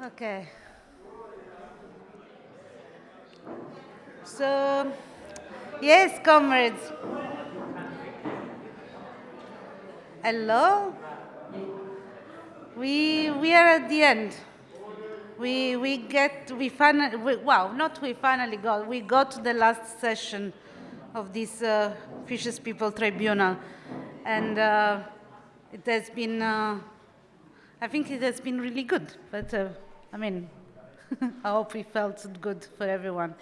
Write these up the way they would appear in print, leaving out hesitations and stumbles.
Okay. So, yes, comrades. Hello. We are at the end. We got to the last session of this Fishes People Tribunal, and it has been. I think it has been really good. But I mean, I hope it felt good for everyone.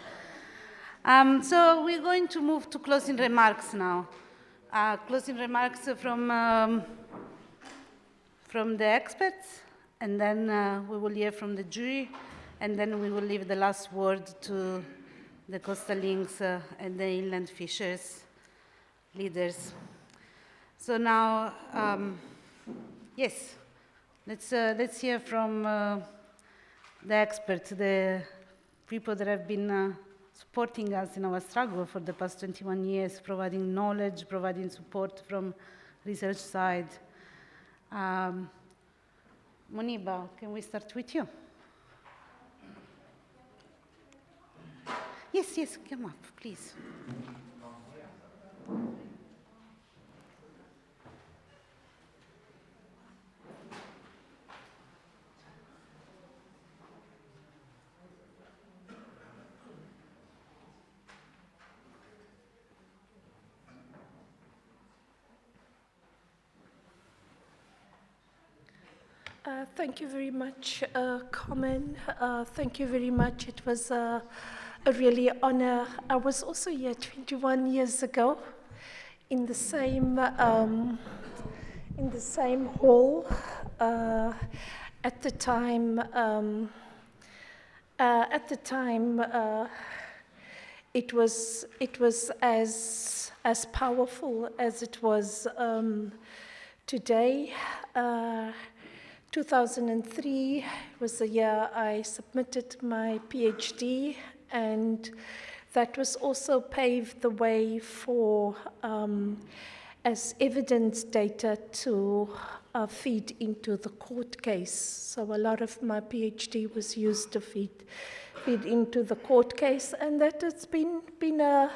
So we're going to move to closing remarks now. Closing remarks from the experts, and then we will hear from the jury, and then we will leave the last word to the coastal links and the inland fishers leaders. So now, yes, let's hear from the experts, the people that have been supporting us in our struggle for the past 21 years, providing knowledge, providing support from research side. Muniba, can we start with you? Yes, come up, please. Thank you very much, Carmen. Thank you very much. It was a really honor. I was also here 21 years ago in the same hall. At the time, it was as powerful as it was today. 2003 was the year I submitted my PhD, and that was also paved the way for as evidence data to feed into the court case. So a lot of my PhD was used to feed into the court case, and that has been a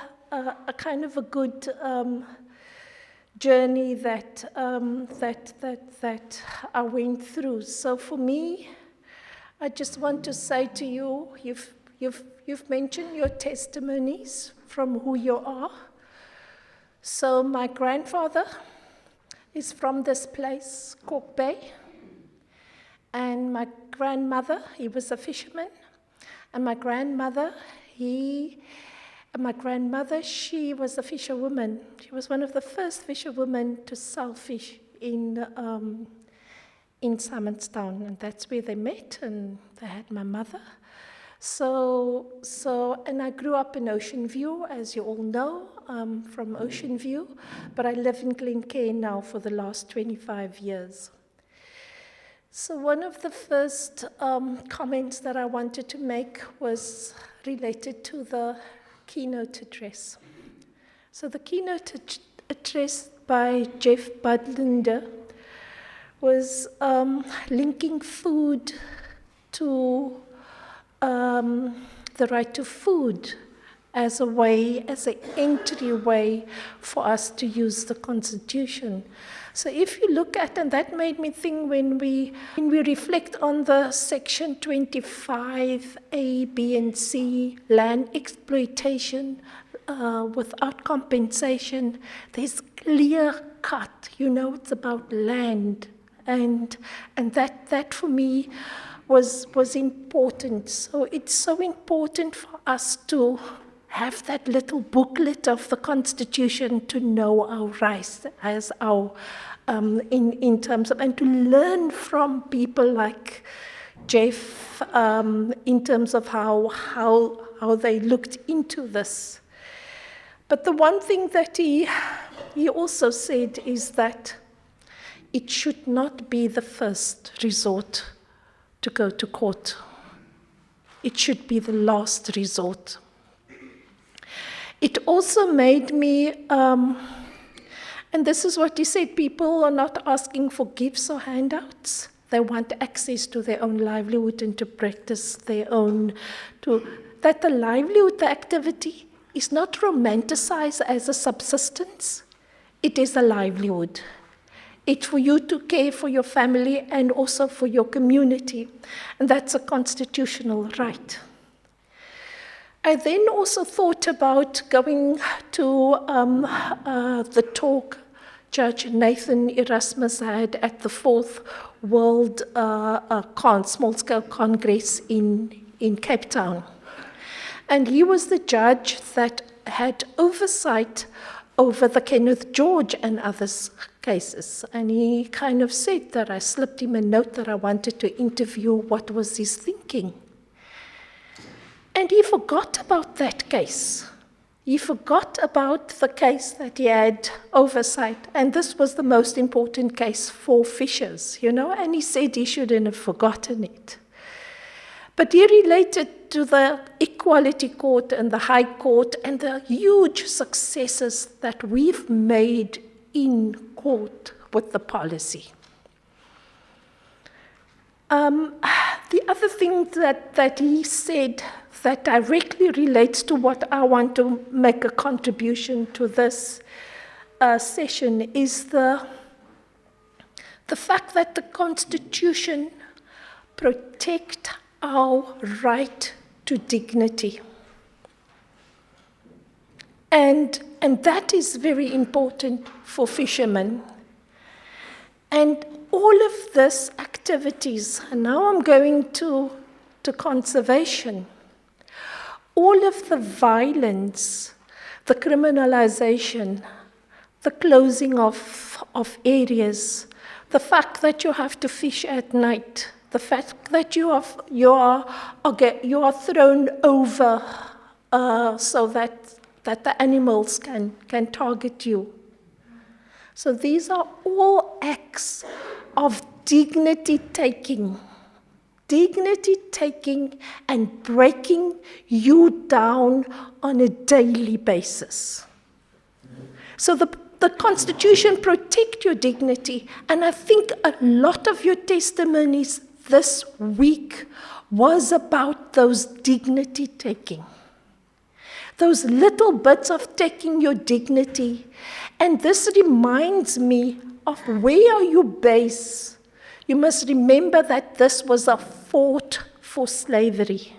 kind of a good journey that I went through. So for me, I just want to say to you, you've mentioned your testimonies from who you are. So my grandfather is from this place, Cork Bay, and my grandmother, he was a fisherman, and my grandmother, she was a fisherwoman. She was one of the first fisherwomen to sell fish in Simonstown, and that's where they met, and they had my mother. And I grew up in Ocean View, as you all know, from Ocean View, but I live in Glencairn now for the last 25 years. So one of the first comments that I wanted to make was related to the keynote address. So the keynote address by Jeff Budlinder was linking food to the right to food as an entryway for us to use the Constitution. So if you look at, and that made me think when we reflect on the Section 25, A, B, and C, land exploitation without compensation, there's clear cut, it's about land. And that for me was important. So it's so important for us to have that little booklet of the Constitution to know our rights as our in terms of, and to learn from people like Jeff in terms of how they looked into this. But the one thing that he also said is that it should not be the first resort to go to court. It should be the last resort. It also made me, and this is what he said, people are not asking for gifts or handouts. They want access to their own livelihood and to practice their own, that the livelihood, the activity, is not romanticized as a subsistence. It is a livelihood. It's for you to care for your family and also for your community. And that's a constitutional right. I then also thought about going to the talk Judge Nathan Erasmus had at the 4th World Small-Scale Congress in Cape Town. And he was the judge that had oversight over the Kenneth George and others cases. And he kind of said that I slipped him a note that I wanted to interview what was his thinking. And he forgot about that case. He forgot about the case that he had oversight. And this was the most important case for fishers, and he said he shouldn't have forgotten it. But he related to the Equality Court and the High Court and the huge successes that we've made in court with the policy. The other thing that he said that directly relates to what I want to make a contribution to this session is the fact that the Constitution protects our right to dignity. And that is very important for fishermen. And all of these activities, and now I'm going to conservation, all of the violence, the criminalization, the closing of areas, the fact that you have to fish at night, the fact that you are thrown over so that the animals can target you. So these are all acts of dignity taking and breaking you down on a daily basis. So the Constitution protects your dignity, and I think a lot of your testimonies this week was about those dignity taking. Those little bits of taking your dignity. And this reminds me of where you base. You must remember that this was a fought for slavery.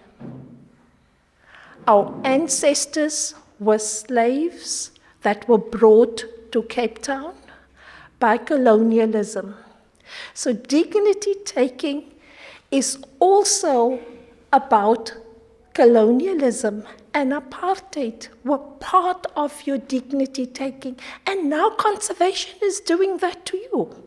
Our ancestors were slaves that were brought to Cape Town by colonialism. So dignity taking is also about colonialism, and apartheid were part of your dignity taking. And now conservation is doing that to you.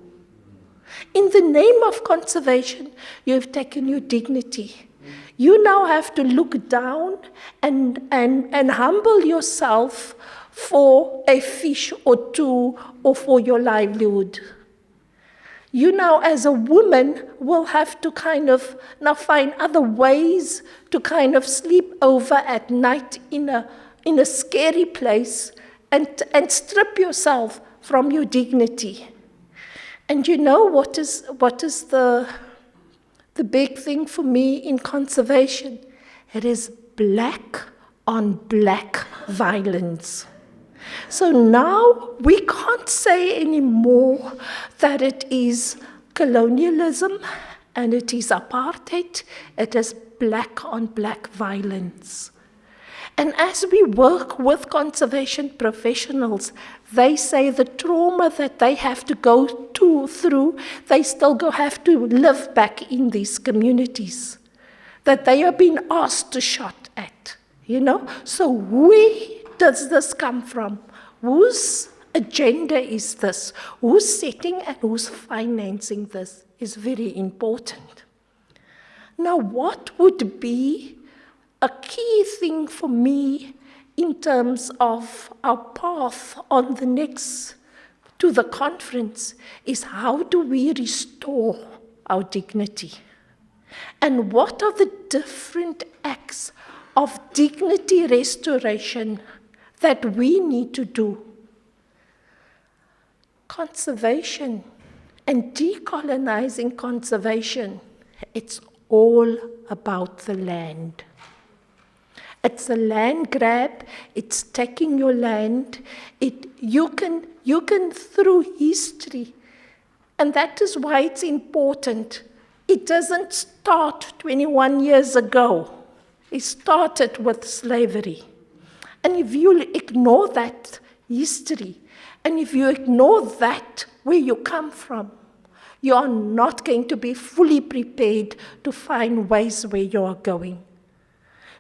In the name of conservation, you have taken your dignity. You now have to look down and humble yourself for a fish or two or for your livelihood. You now, as a woman, will have to kind of now find other ways to kind of sleep over at night in a scary place and strip yourself from your dignity. And you know what is the big thing for me in conservation? It is black on black violence. So now we can't say anymore that it is colonialism and it is apartheid. It is black on black violence. And as we work with conservation professionals, they say the trauma that they have to go through, they still have to live back in these communities, that they are being asked to shot at, So where does this come from? Whose agenda is this? Who's setting and who's financing this is very important. Now, what would be a key thing for me in terms of our path on the next to the conference is how do we restore our dignity? And what are the different acts of dignity restoration that we need to do? Conservation And decolonizing conservation, it's all about the land. It's a land grab, it's taking your land. You can through history, and that is why it's important. It doesn't start 21 years ago. It started with slavery. And if you ignore that history, and if you ignore that where you come from, you are not going to be fully prepared to find ways where you are going.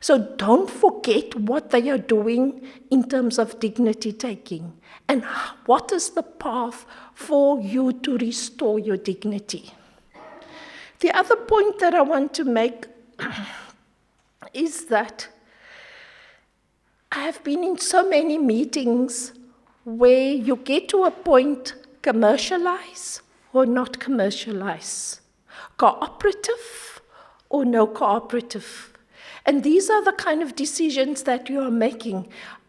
So don't forget what they are doing in terms of dignity taking and what is the path for you to restore your dignity. The other point that I want to make is that I have been in so many meetings where you get to a point, commercialize or not commercialize, cooperative or no cooperative. And these are the kind of decisions that you are making.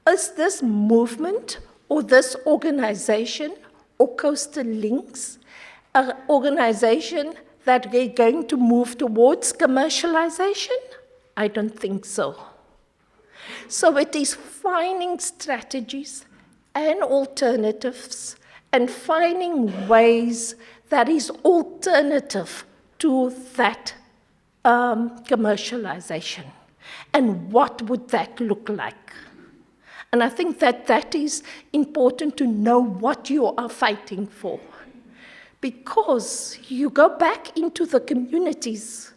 Is this movement or this organization or Coastal Links an organization that they're going to move towards commercialization? I don't think so. So it is finding strategies and alternatives and finding ways that is alternative to that commercialization. And what would that look like? And I think that that is important to know what you are fighting for. Because you go back into the communities,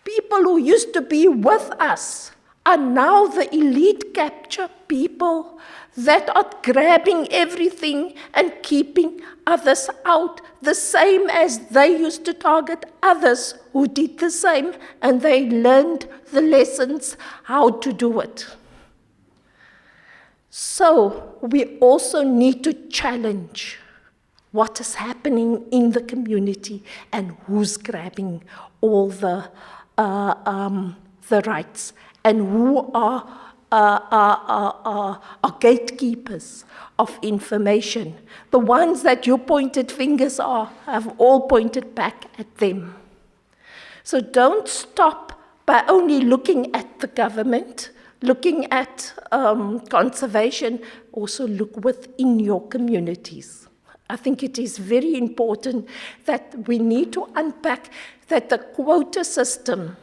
people who used to be with us are now the elite capture people that are grabbing everything and keeping others out, the same as they used to target others who did the same, and they learned the lessons how to do it. So we also need to challenge what is happening in the community and who's grabbing all the rights and who are gatekeepers of information. The ones that you pointed fingers have all pointed back at them. So don't stop by only looking at the government, looking at conservation, also look within your communities. I think it is very important that we need to unpack that the quota system,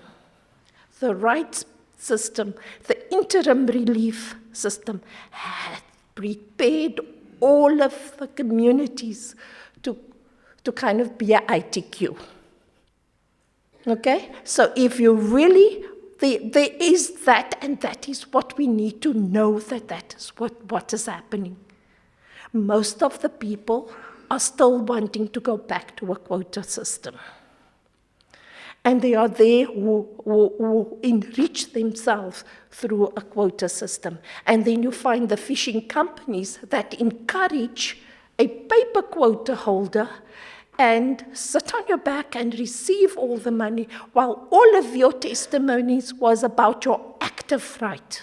the rights system, the interim relief system had prepared all of the communities to kind of be a ITQ. Okay? So if you really, there is that, and that is what we need to know, that is what is happening. Most of the people are still wanting to go back to a quota system. And they are there who enrich themselves through a quota system. And then you find the fishing companies that encourage a paper quota holder and sit on your back and receive all the money, while all of your testimonies was about your active right.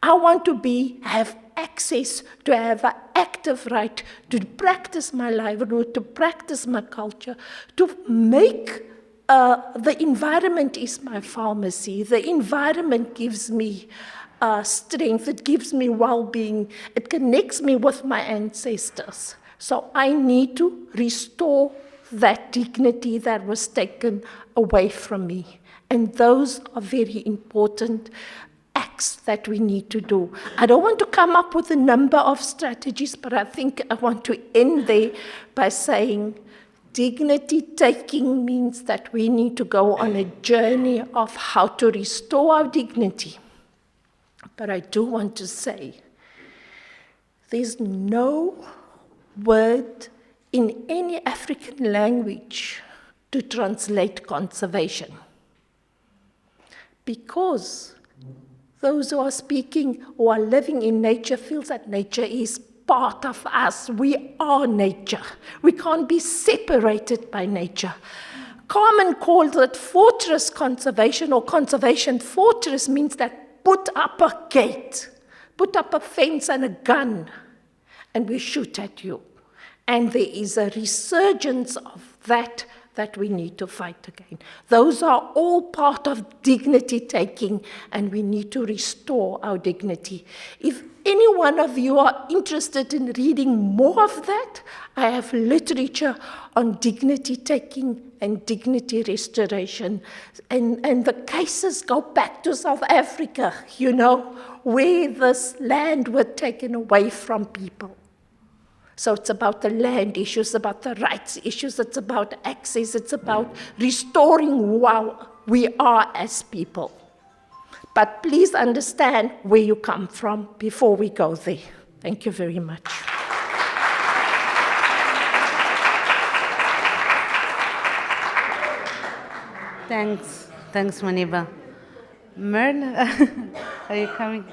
I want to have access to have an active right to practice my livelihood, to practice my culture, to make the environment is my pharmacy. The environment gives me strength, it gives me well-being, it connects me with my ancestors. So I need to restore that dignity that was taken away from me. And those are very important acts that we need to do. I don't want to come up with a number of strategies, but I think I want to end there by saying dignity taking means that we need to go on a journey of how to restore our dignity. But I do want to say there's no word in any African language to translate conservation. Because those who are speaking, who are living in nature, feels that nature is part of us. We are nature. We can't be separated by nature. Carmen calls it fortress conservation, or conservation fortress means that put up a gate, put up a fence and a gun, and we shoot at you. And there is a resurgence of that we need to fight again. Those are all part of dignity taking, and we need to restore our dignity. If any one of you are interested in reading more of that, I have literature on dignity taking and dignity restoration. And the cases go back to South Africa, where this land was taken away from people. So it's about the land issues, about the rights issues, it's about access, it's about restoring who we are as people. But please understand where you come from before we go there. Thank you very much. Thanks, Maniba. Merle, are you coming?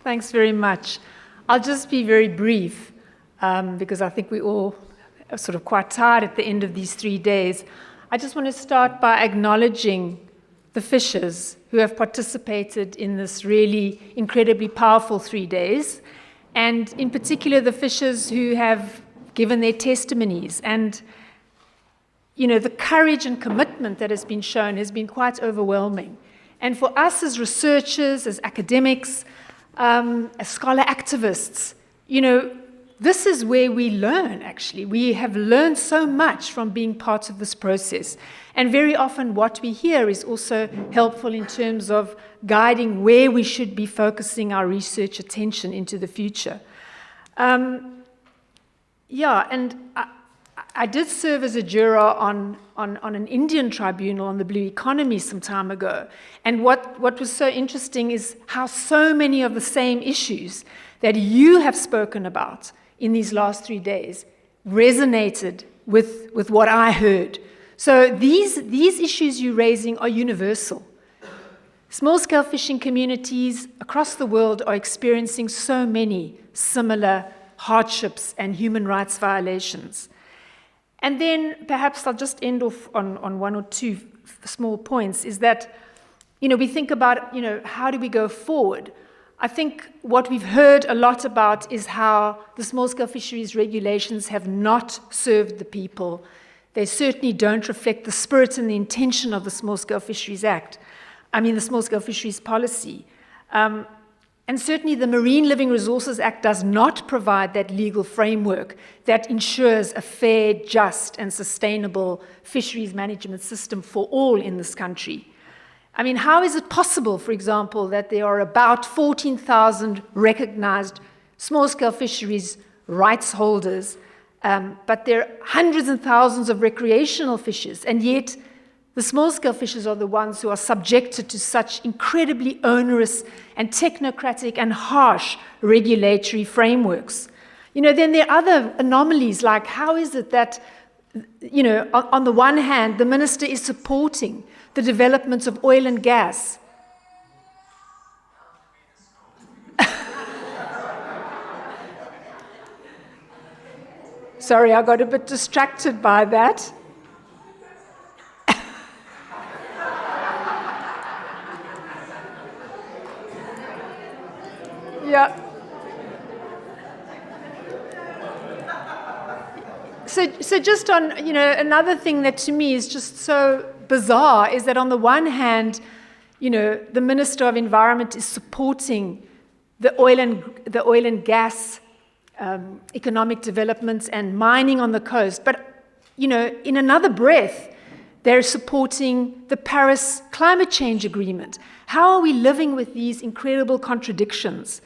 Thanks very much. I'll just be very brief because I think we all are sort of quite tired at the end of these 3 days. I just want to start by acknowledging the fishers who have participated in this really incredibly powerful 3 days, and in particular the fishers who have given their testimonies. And the courage and commitment that has been shown has been quite overwhelming. And for us as researchers, as academics, as scholar activists, this is where we learn, actually. We have learned so much from being part of this process. And very often what we hear is also helpful in terms of guiding where we should be focusing our research attention into the future. And I did serve as a juror on an Indian tribunal on the blue economy some time ago. And what was so interesting is how so many of the same issues that you have spoken about in these last 3 days resonated with what I heard. So these issues you're raising are universal. Small-scale fishing communities across the world are experiencing so many similar hardships and human rights violations. And then perhaps I'll just end off on one or two small points, is that, we think about, how do we go forward? I think what we've heard a lot about is how the small-scale fisheries regulations have not served the people. They certainly don't reflect the spirit and the intention of the Small-Scale Fisheries Act. The Small-Scale Fisheries Policy. And certainly the Marine Living Resources Act does not provide that legal framework that ensures a fair, just, and sustainable fisheries management system for all in this country. How is it possible, for example, that there are about 14,000 recognized small-scale fisheries rights holders, but there are hundreds and thousands of recreational fishers, and yet the small-scale fishers are the ones who are subjected to such incredibly onerous and technocratic and harsh regulatory frameworks. Then there are other anomalies, like how is it that, on the one hand, the minister is supporting the development of oil and gas. Sorry, I got a bit distracted by that. Yeah. So just on, another thing that to me is just so bizarre is that on the one hand, the Minister of Environment is supporting the oil and gas economic developments and mining on the coast, but in another breath, they're supporting the Paris Climate Change Agreement. How are we living with these incredible contradictions?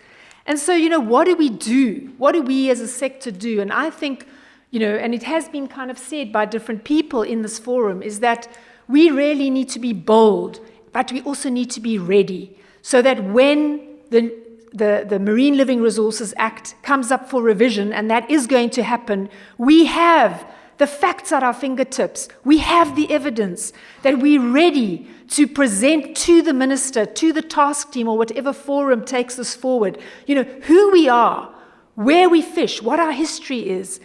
And so, what do we do? What do we as a sector do? And I think, and it has been kind of said by different people in this forum, is that we really need to be bold, but we also need to be ready, so that when the Marine Living Resources Act comes up for revision, and that is going to happen, we have the facts at our fingertips. We have the evidence that we're ready to present to the minister, to the task team, or whatever forum takes us forward, who we are, where we fish, what our history is,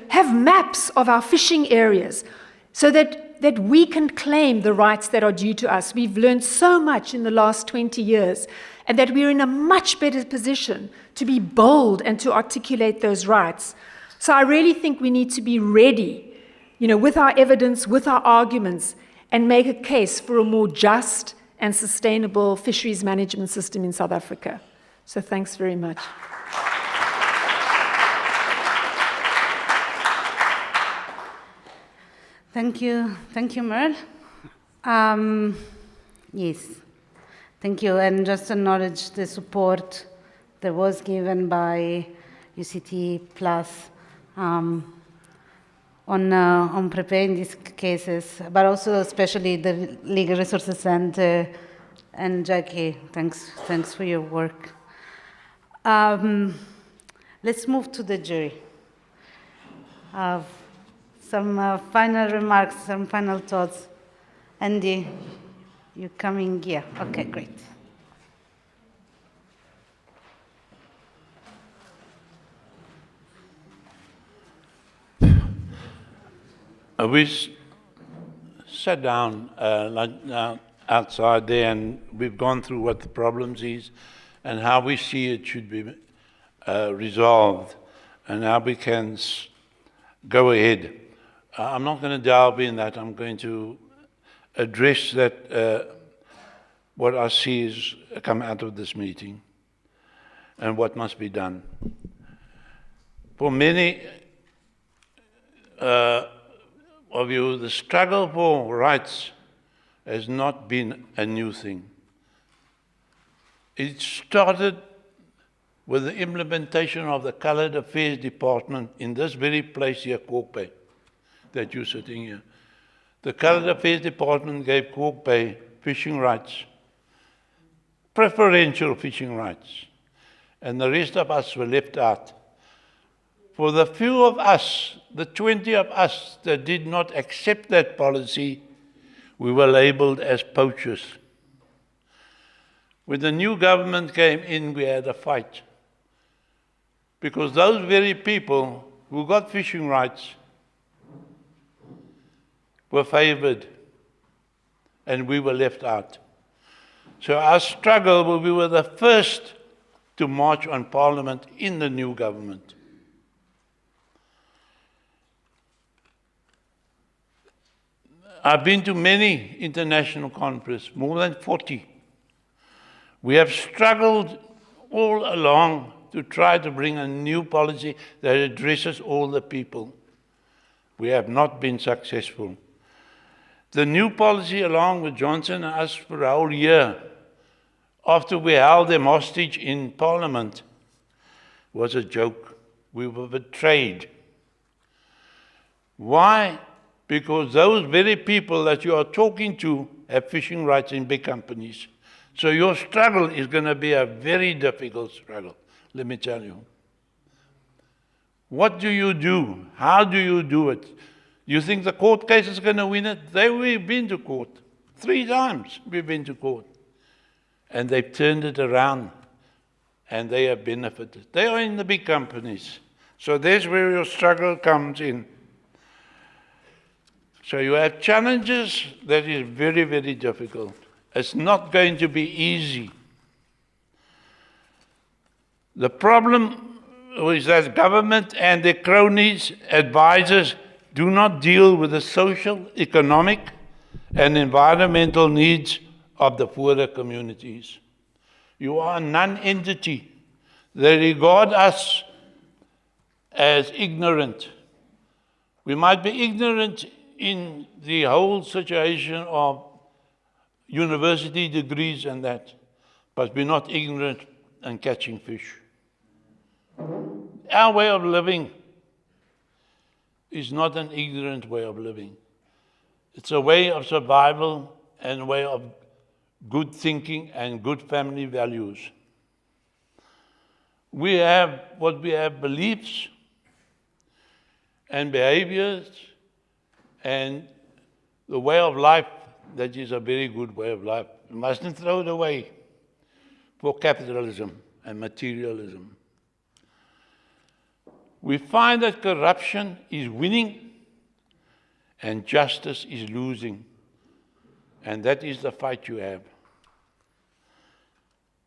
have maps of our fishing areas, so that that we can claim the rights that are due to us. We've learned so much in the last 20 years, and that we're in a much better position to be bold and to articulate those rights. So I really think we need to be ready, with our evidence, with our arguments, and make a case for a more just and sustainable fisheries management system in South Africa. So thanks very much. Thank you, Merle. Yes, thank you, and just acknowledge the support that was given by UCT Plus on preparing these cases, but also especially the Legal Resources Center and Jackie. Thanks for your work. Let's move to the jury. Some final remarks, some final thoughts. Andy, you coming here? Okay, great. We sat down outside there, and we've gone through what the problems is and how we see it should be resolved and how we can go ahead. I'm not going to delve in that. I'm going to address that, what I see is come out of this meeting and what must be done. For many of you, the struggle for rights has not been a new thing. It started with the implementation of the Coloured Affairs Department in this very place here, Kalk Bay, that you're sitting here. The Coloured Affairs Department gave Kalk Bay fishing rights, preferential fishing rights, and the rest of us were left out. For the few of us, the 20 of us that did not accept that policy, we were labelled as poachers. When the new government came in, we had a fight. Because those very people who got fishing rights were favoured, and we were left out. So our struggle, we were the first to march on Parliament in the new government. I've been to many international conferences, more than 40. We have struggled all along to try to bring a new policy that addresses all the people. We have not been successful. The new policy, along with Johnson and us for a whole year, after we held them hostage in Parliament, was a joke. We were betrayed. Why? Because those very people that you are talking to have fishing rights in big companies. So your struggle is going to be a very difficult struggle, let me tell you. What do you do? How do you do it? You think the court case is going to win it? We've been to court. 3 times we've been to court. And they've turned it around, and they have benefited. They are in the big companies. So there's where your struggle comes in. So you have challenges that is very, very difficult. It's not going to be easy. The problem is that government and their cronies, advisors, do not deal with the social, economic, and environmental needs of the poorer communities. You are a non-entity. They regard us as ignorant. We might be ignorant in the whole situation of university degrees and that, but we're not ignorant in catching fish. Our way of living is not an ignorant way of living. It's a way of survival and a way of good thinking and good family values. We have beliefs and behaviors and the way of life that is a very good way of life. We mustn't throw it away for capitalism and materialism. We find that corruption is winning, and justice is losing. And that is the fight you have.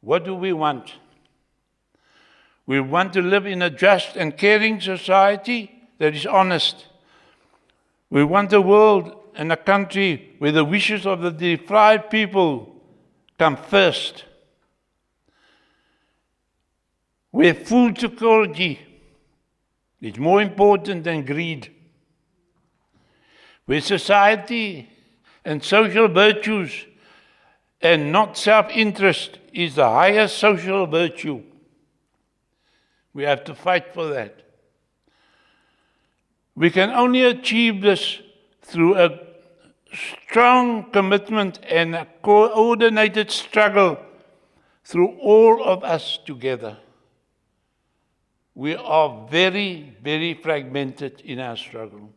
What do we want? We want to live in a just and caring society that is honest. We want a world and a country where the wishes of the deprived people come first. Where food security is more important than greed. Where society and social virtues and not self-interest is the highest social virtue. We have to fight for that. We can only achieve this through a strong commitment and a coordinated struggle through all of us together. We are very, very fragmented in our struggle.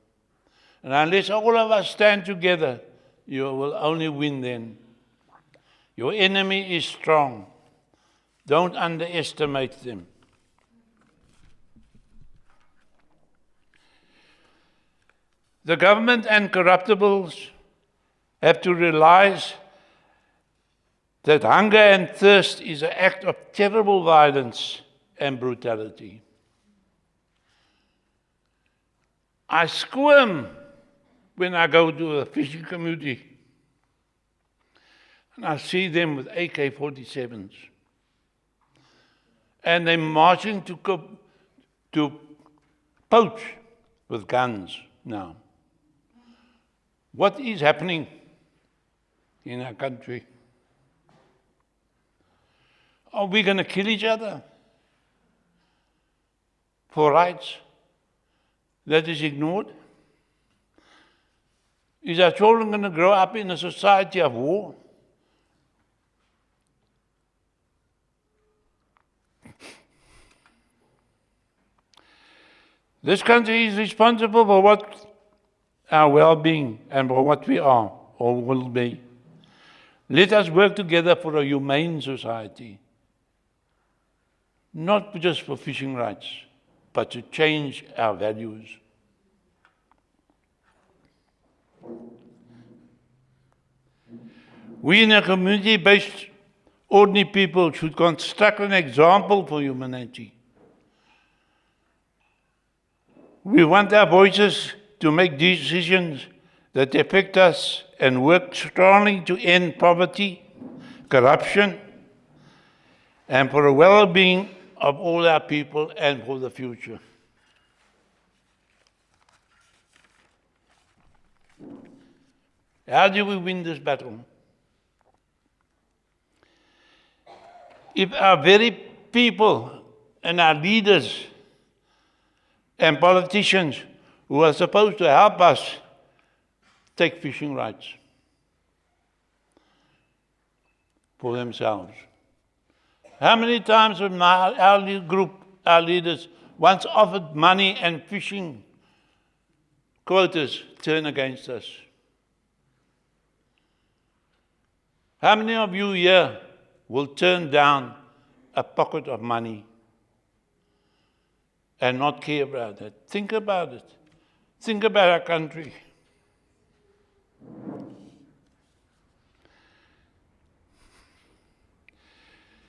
And unless all of us stand together, you will only win then. Your enemy is strong. Don't underestimate them. The government and corruptibles have to realize that hunger and thirst is an act of terrible violence and brutality. I squirm when I go to a fishing community and I see them with AK-47s. And they're marching to poach with guns now. What is happening in our country? Are we going to kill each other for rights that is ignored? Is our children going to grow up in a society of war? This country is responsible for what our well-being and for what we are or will be. Let us work together for a humane society, not just for fishing rights, but to change our values. We in a community-based ordinary people should construct an example for humanity. We want our voices to make decisions that affect us and work strongly to end poverty, corruption, and for the well-being of all our people and for the future. How do we win this battle? If our very people and our leaders and politicians who are supposed to help us take fishing rights for themselves. How many times have our group, our leaders, once offered money and fishing quotas turn against us? How many of you here will turn down a pocket of money and not care about it? Think about it. Think about our country.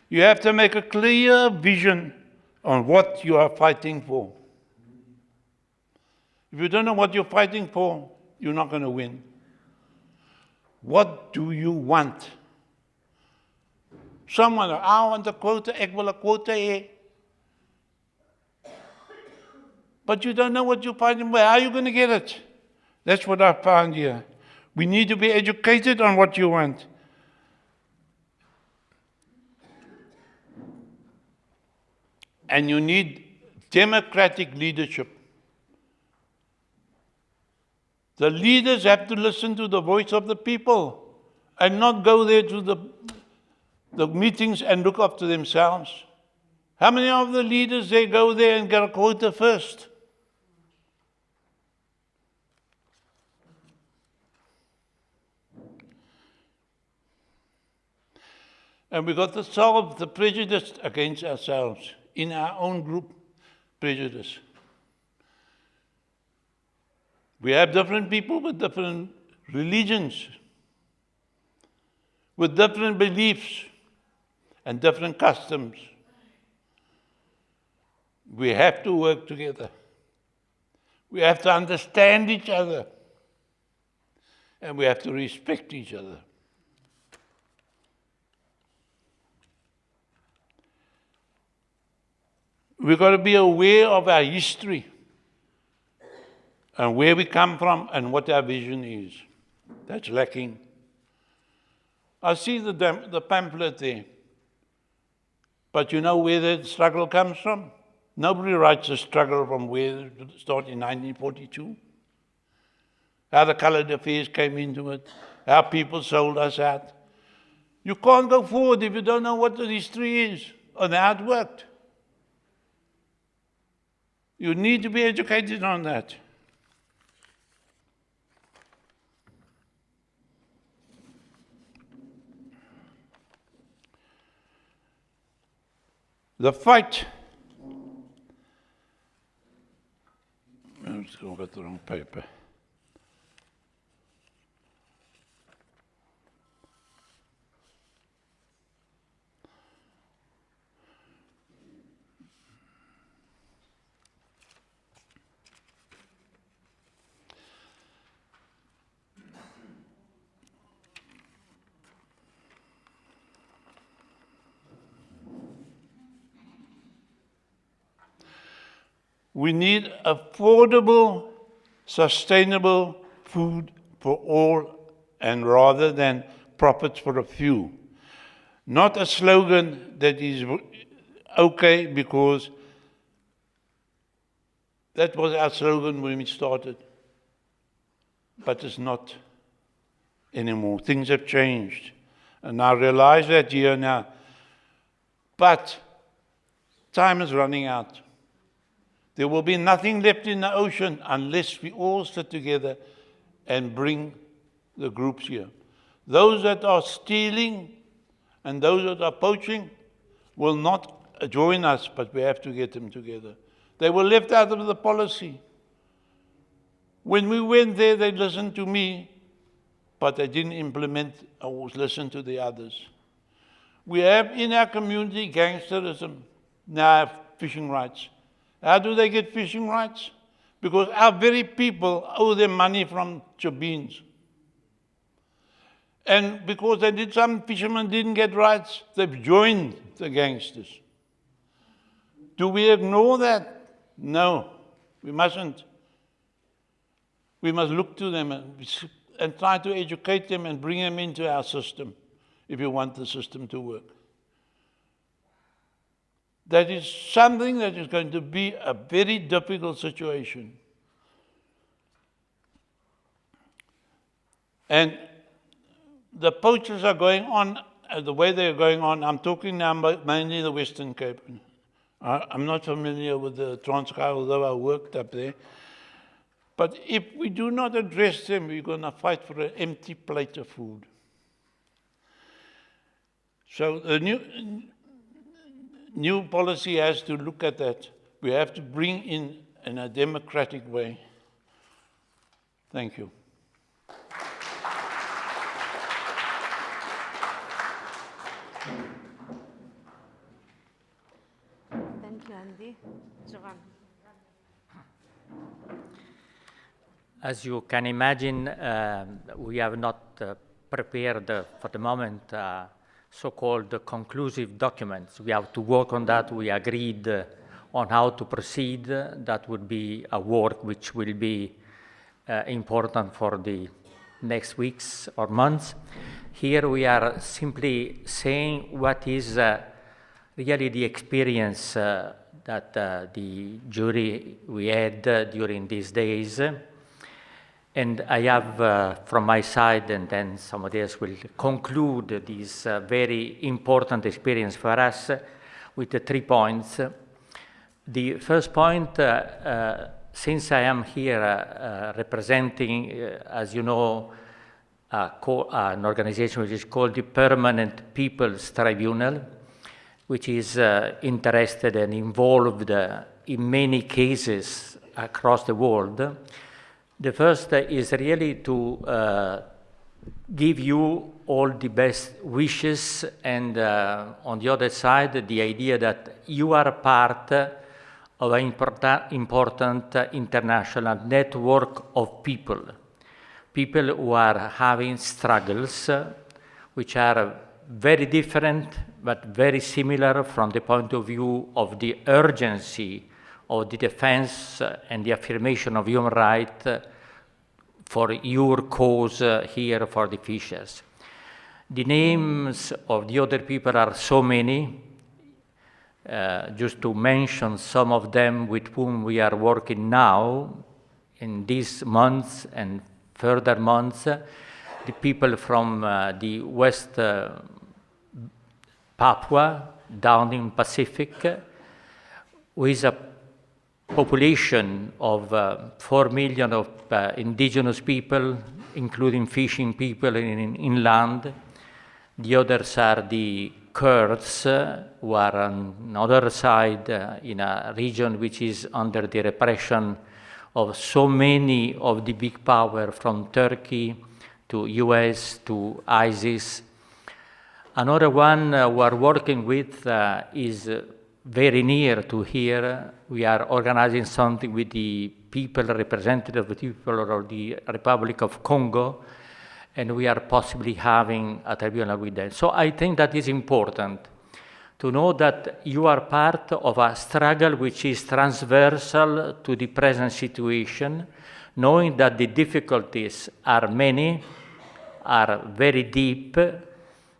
You have to make a clear vision on what you are fighting for. If you don't know what you're fighting for, you're not going to win. What do you want? Someone, I want a quota, ek wil 'n quota hê. But you don't know what you're fighting for. How are you going to get it? That's what I found here. We need to be educated on what you want. And you need democratic leadership. The leaders have to listen to the voice of the people and not go there to the meetings and look after themselves. How many of the leaders, they go there and get a quota first? And we've got to solve the prejudice against ourselves, in our own group prejudice. We have different people with different religions, with different beliefs and different customs. We have to work together. We have to understand each other. And we have to respect each other. We've got to be aware of our history and where we come from and what our vision is. That's lacking. I see the pamphlet there. But you know where the struggle comes from? Nobody writes a struggle from where it started in 1942. How the colored affairs came into it, how people sold us out. You can't go forward if you don't know what the history is and how it worked. You need to be educated on that. The fight. I'm just going to get the wrong paper. We need affordable, sustainable food for all, and rather than profits for a few. Not a slogan that is okay because that was our slogan when we started. But it's not anymore. Things have changed. And I realize that here now. But time is running out. There will be nothing left in the ocean unless we all sit together and bring the groups here. Those that are stealing and those that are poaching will not join us, but we have to get them together. They were left out of the policy. When we went there, they listened to me, but they didn't implement or listen to the others. We have in our community gangsterism, now fishing rights. How do they get fishing rights? Because our very people owe them money from Chabins. And because some fishermen didn't get rights, they've joined the gangsters. Do we ignore that? No, we mustn't. We must look to them and try to educate them and bring them into our system if you want the system to work. That is something that is going to be a very difficult situation. And the poachers are going on the way they're going on. I'm talking now mainly the Western Cape. I'm not familiar with the Transkei, although I worked up there. But if we do not address them, we're going to fight for an empty plate of food. So the new policy has to look at that. We have to bring in a democratic way. Thank you. Thank you, Andy. Johan. As you can imagine, we have not prepared for the moment so-called conclusive documents. We have to work on that. We agreed on how to proceed. That would be a work which will be important for the next weeks or months. Here we are simply saying what is really the experience that the jury we had during these days. And I have from my side, and then somebody else will conclude this very important experience for us with the 3 points. The first point, since I am here representing, as you know, an organization which is called the Permanent People's Tribunal, which is interested and involved in many cases across the world, The first is really to give you all the best wishes, and on the other side, the idea that you are part of an important international network of people who are having struggles which are very different but very similar from the point of view of the urgency of the defense and the affirmation of human rights for your cause here for the fishers. The names of the other people are so many, just to mention some of them with whom we are working now in these months and further months, the people from the West Papua, down in Pacific, with a population of 4 million of indigenous people, including fishing people in inland. The others are the Kurds, who are on the other side in a region which is under the repression of so many of the big power, from Turkey to US to ISIS. Another one we are working with is very near to here. We are organizing something with the people, representative of the people of the Republic of Congo, and we are possibly having a tribunal with them. So I think that is important to know that you are part of a struggle which is transversal to the present situation, knowing that the difficulties are many, are very deep,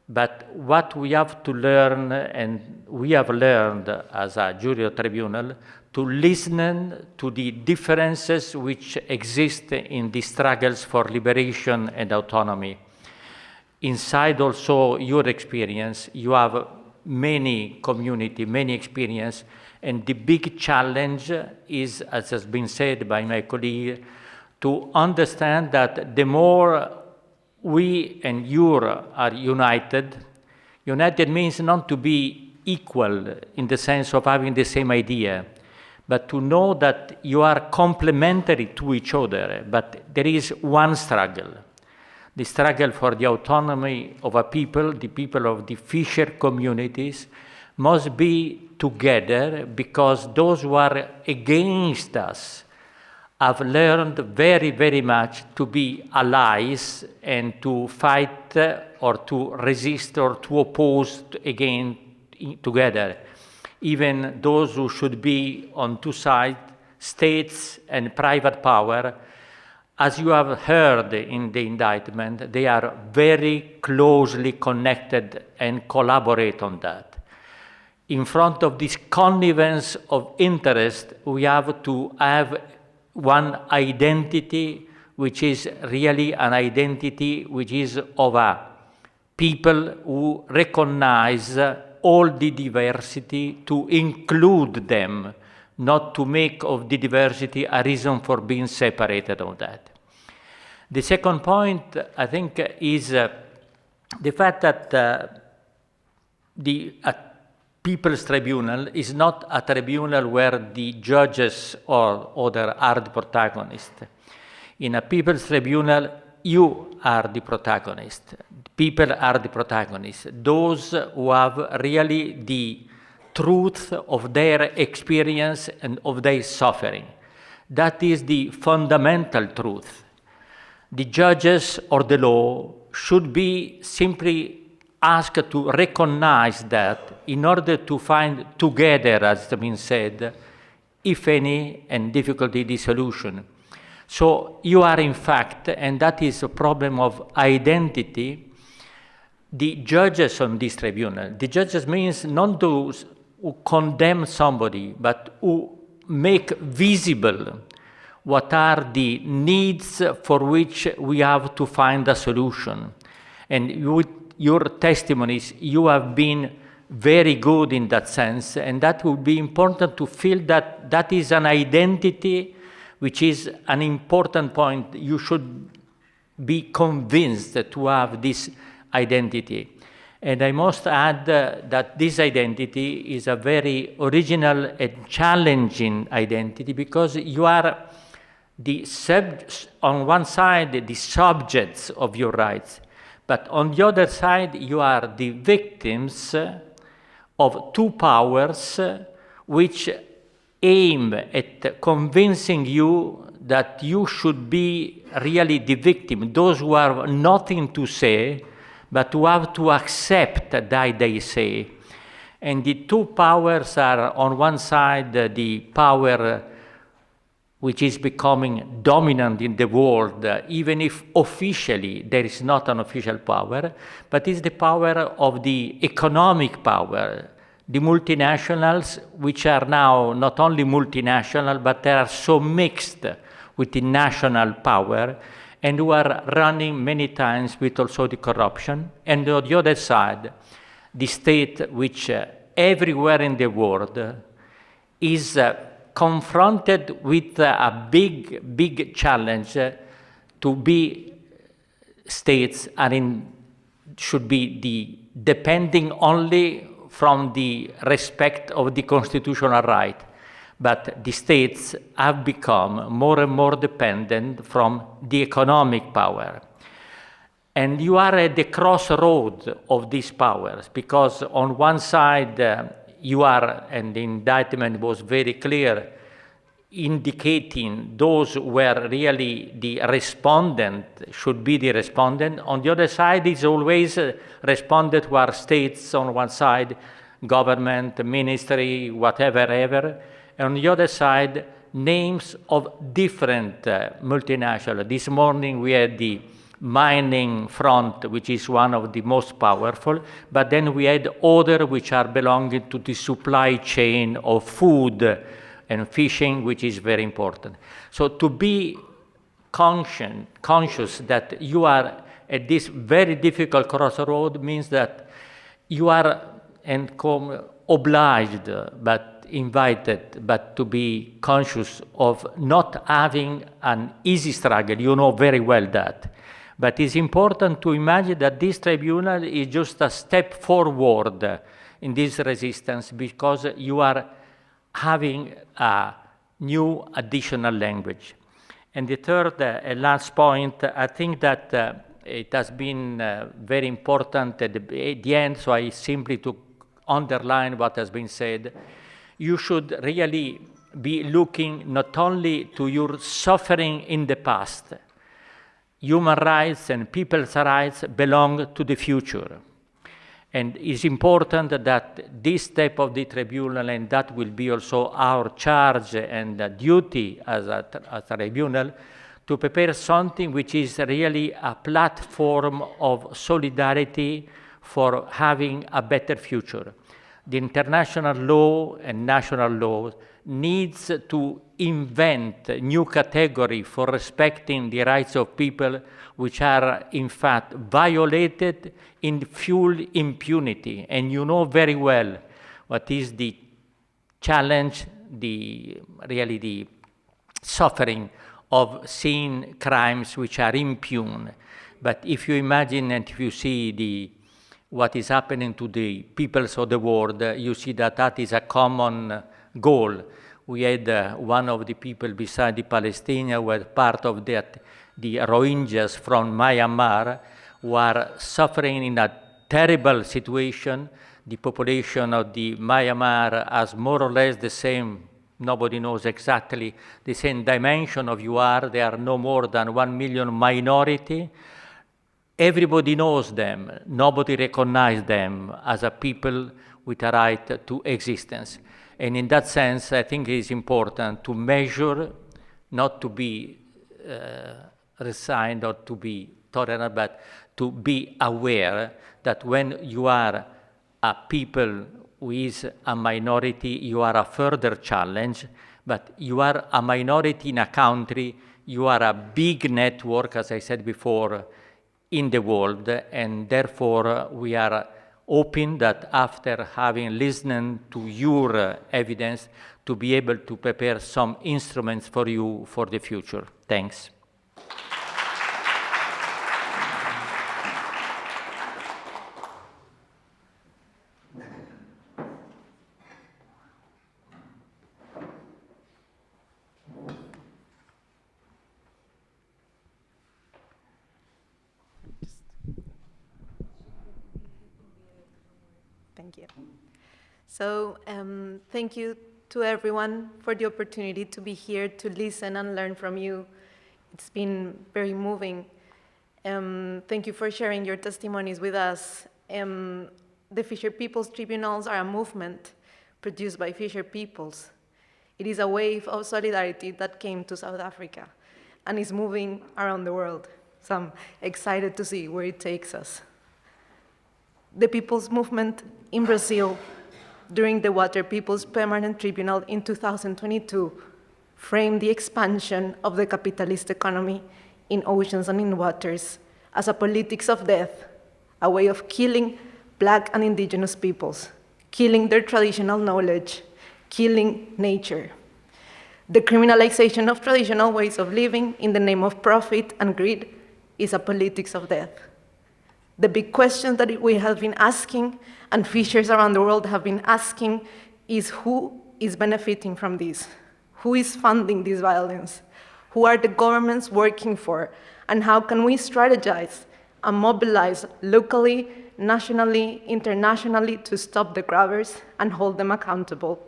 but what we have to learn, and we have learned as a jury of tribunal, to listen to the differences which exist in the struggles for liberation and autonomy. Inside also your experience, you have many community, many experience, and the big challenge is, as has been said by my colleague, to understand that the more we and you are united means not to be equal in the sense of having the same idea, but to know that you are complementary to each other, but there is one struggle. The struggle for the autonomy of a people, the people of the fisher communities, must be together, because those who are against us have learned very, very much to be allies and to fight or to resist or to oppose again together. Even those who should be on two sides, states and private power, as you have heard in the indictment, they are very closely connected and collaborate on that. In front of this connivance of interest, we have to have one identity, which is really an identity which is of a people who recognize all the diversity, to include them, not to make of the diversity a reason for being separated of that. The second point, I think, is the fact that the People's Tribunal is not a tribunal where the judges or other are the protagonists. In a People's Tribunal, you are the protagonist. People are the protagonists. Those who have really the truth of their experience and of their suffering. That is the fundamental truth. The judges or the law should be simply asked to recognize that in order to find together, as has been said, if any, and difficulty the solution. So you are in fact, and that is a problem of identity, the judges on this tribunal. The judges means not those who condemn somebody, but who make visible what are the needs for which we have to find a solution. And with your testimonies, you have been very good in that sense, and that would be important to feel that that is an identity which is an important point. You should be convinced to have this identity. And I must add that this identity is a very original and challenging identity, because you are on one side, the subjects of your rights, but on the other side, you are the victims of two powers which aim at convincing you that you should be really the victim, those who have nothing to say, but who have to accept that they say. And the two powers are, on one side, the power which is becoming dominant in the world, even if officially there is not an official power, but it's the power of the economic power, the multinationals, which are now not only multinational, but they are so mixed with the national power, and who are running many times with also the corruption. And on the other side, the state, which everywhere in the world is confronted with a big challenge to be states should be depending only from the respect of the constitutional right. But the states have become more and more dependent from the economic power. And you are at the crossroad of these powers, because on one side you are, and the indictment was very clear, indicating those where really the respondent should be the respondent. On the other side, it's always respondent who are states on one side, government, ministry, whatever, ever. And on the other side, names of different multinationals. This morning we had the mining front, which is one of the most powerful, but then we had other which are belonging to the supply chain of food and fishing, which is very important. So to be conscious that you are at this very difficult crossroad means that you are obliged, but invited, but to be conscious of not having an easy struggle. You know very well that. But it's important to imagine that this tribunal is just a step forward in this resistance, because you are having a new additional language. And the third and last point, I think that it has been very important at the end, so I simply to underline what has been said. You should really be looking not only to your suffering in the past. Human rights and people's rights belong to the future. And it's important that this step of the tribunal, and that will be also our charge and duty as a tribunal, to prepare something which is really a platform of solidarity for having a better future. The international law and national law needs to invent a new category for respecting the rights of people which are in fact violated in full impunity. And you know very well what is the challenge, the suffering of seeing crimes which are impune. But if you imagine and if you see what is happening to the peoples of the world, you see that that is a common goal. We had one of the people beside the Palestinians who were part of that, the Rohingyas from Myanmar, who are suffering in a terrible situation. The population of the Myanmar has more or less the same, nobody knows exactly, the same dimension of you are. They are no more than 1 million minority. Everybody knows them. Nobody recognizes them as a people with a right to existence. And in that sense, I think it is important to measure, not to be resigned or to be tolerant, but to be aware that when you are a people who is a minority, you are a further challenge, but you are a minority in a country, you are a big network, as I said before, in the world, and therefore we are hoping that after having listened to your evidence, to be able to prepare some instruments for you for the future. Thanks. Thank you. So, thank you to everyone for the opportunity to be here to listen and learn from you. It's been very moving. Thank you for sharing your testimonies with us. The Fisher Peoples Tribunals are a movement produced by Fisher Peoples. It is a wave of solidarity that came to South Africa and is moving around the world. So I'm excited to see where it takes us. The People's Movement in Brazil during the Water People's Permanent Tribunal in 2022 framed the expansion of the capitalist economy in oceans and in waters as a politics of death, a way of killing Black and indigenous peoples, killing their traditional knowledge, killing nature. The criminalization of traditional ways of living in the name of profit and greed is a politics of death. The big question that we have been asking, and fishers around the world have been asking, is who is benefiting from this? Who is funding this violence? Who are the governments working for? And how can we strategize and mobilize locally, nationally, internationally to stop the grabbers and hold them accountable?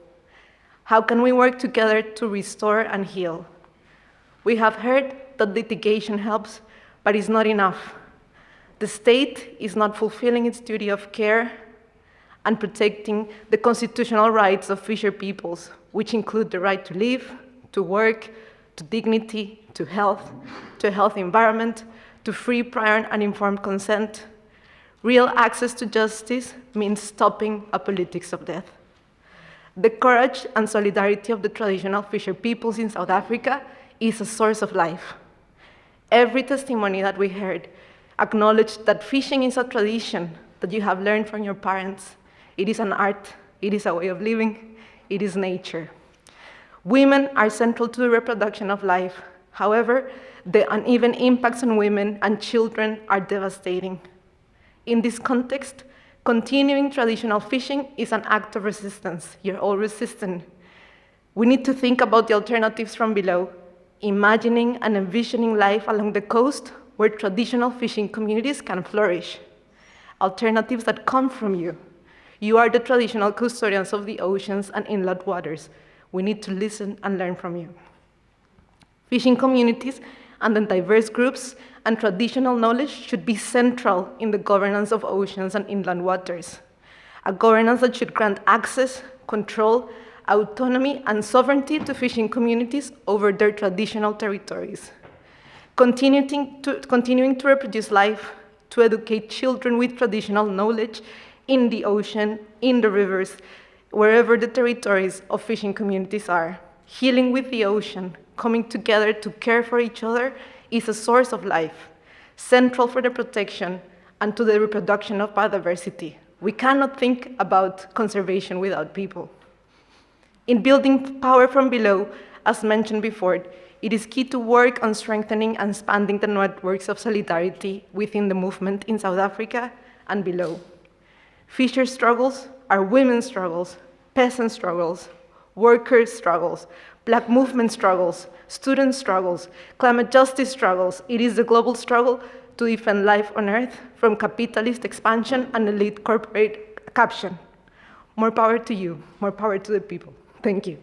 How can we work together to restore and heal? We have heard that litigation helps, but it's not enough. The state is not fulfilling its duty of care and protecting the constitutional rights of fisher peoples, which include the right to live, to work, to dignity, to a healthy environment, to free, prior, and informed consent. Real access to justice means stopping a politics of death. The courage and solidarity of the traditional fisher peoples in South Africa is a source of life. Every testimony that we heard acknowledged that fishing is a tradition that you have learned from your parents. It is an art, it is a way of living, it is nature. Women are central to the reproduction of life. However, the uneven impacts on women and children are devastating. In this context, continuing traditional fishing is an act of resistance. You're all resistant. We need to think about the alternatives from below, imagining and envisioning life along the coast where traditional fishing communities can flourish. Alternatives that come from you. You are the traditional custodians of the oceans and inland waters. We need to listen and learn from you. Fishing communities and the diverse groups and traditional knowledge should be central in the governance of oceans and inland waters. A governance that should grant access, control, autonomy, and sovereignty to fishing communities over their traditional territories. Continuing to reproduce life, to educate children with traditional knowledge in the ocean, in the rivers, wherever the territories of fishing communities are. Healing with the ocean, coming together to care for each other is a source of life, central for the protection and to the reproduction of biodiversity. We cannot think about conservation without people. In building power from below, as mentioned before, it is key to work on strengthening and expanding the networks of solidarity within the movement in South Africa and below. Fisher struggles are women's struggles, peasant struggles, workers' struggles, Black movement struggles, student struggles, climate justice struggles. It is the global struggle to defend life on Earth from capitalist expansion and elite corporate caption. More power to you, more power to the people. Thank you.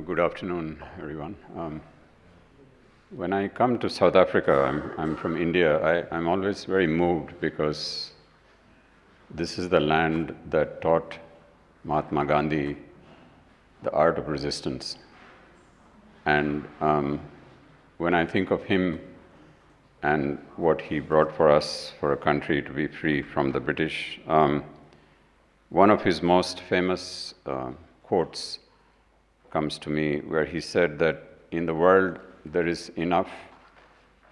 Good afternoon, everyone. When I come to South Africa, I'm from India, I'm always very moved because this is the land that taught Mahatma Gandhi the art of resistance. And when I think of him and what he brought for us, for a country to be free from the British, one of his most famous quotes comes to me where he said that in the world there is enough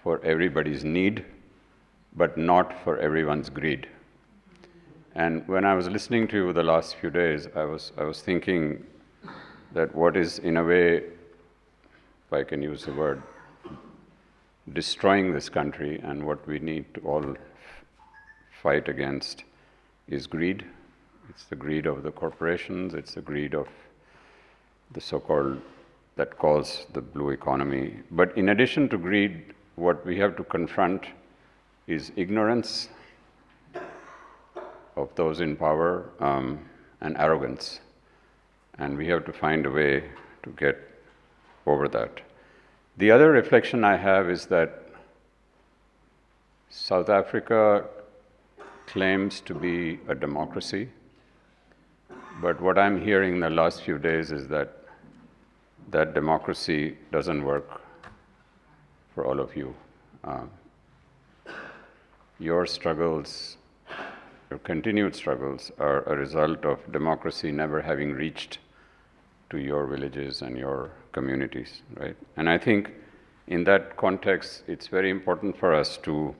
for everybody's need, but not for everyone's greed. And when I was listening to you the last few days, I was thinking that what is, in a way, if I can use the word, destroying this country, and what we need to all fight against is greed. It's the greed of the corporations, it's the greed of the so-called, that calls the blue economy. But in addition to greed, what we have to confront is ignorance of those in power and arrogance. And we have to find a way to get over that. The other reflection I have is that South Africa claims to be a democracy, but what I'm hearing in the last few days is that that democracy doesn't work for all of you. Your struggles, your continued struggles, are a result of democracy never having reached to your villages and your communities, right? And I think in that context, it's very important for us to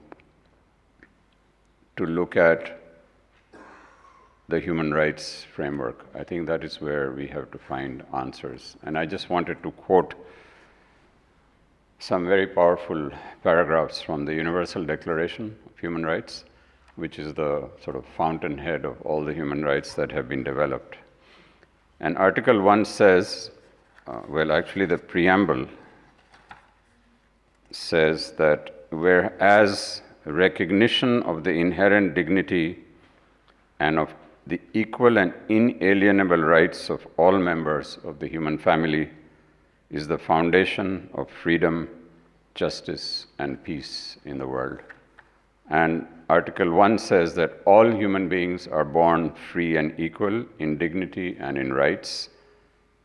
look at the human rights framework. I think that is where we have to find answers. And I just wanted to quote some very powerful paragraphs from the Universal Declaration of Human Rights, which is the sort of fountainhead of all the human rights that have been developed. And Article 1 says, well, actually the preamble says that whereas recognition of the inherent dignity and of the equal and inalienable rights of all members of the human family is the foundation of freedom, justice, and peace in the world. And Article 1 says that all human beings are born free and equal in dignity and in rights.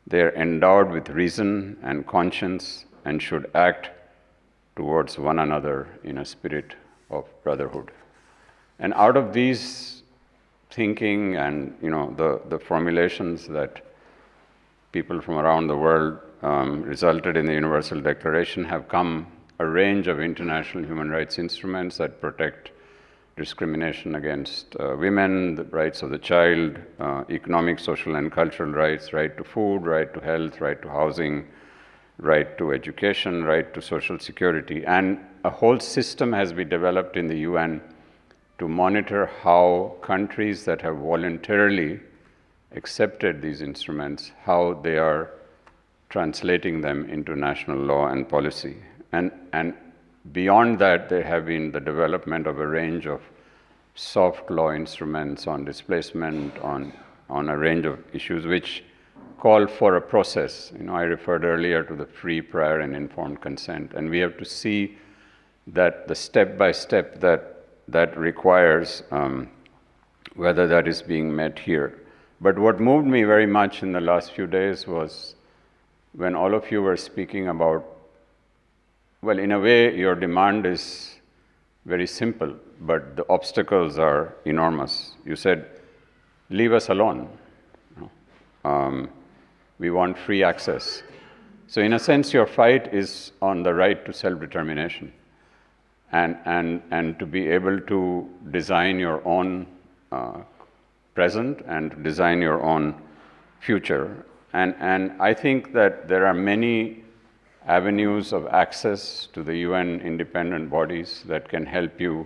They are endowed with reason and conscience and should act towards one another in a spirit of brotherhood. And out of these thinking and the formulations that people from around the world resulted in the Universal Declaration have come a range of international human rights instruments that protect discrimination against women, the rights of the child, economic, social, and cultural rights, right to food, right to health, right to housing, right to education, right to social security. And a whole system has been developed in the UN to monitor how countries that have voluntarily accepted these instruments, how they are translating them into national law and policy. And beyond that, there have been the development of a range of soft law instruments on displacement, on a range of issues which call for a process. I referred earlier to the free, prior, and informed consent, and we have to see that the step-by-step that requires, whether that is being met here. But what moved me very much in the last few days was when all of you were speaking about, well, in a way, your demand is very simple, but the obstacles are enormous. You said, leave us alone. We want free access. So in a sense, your fight is on the right to self-determination and to be able to design your own present and design your own future. And I think that there are many avenues of access to the UN independent bodies that can help you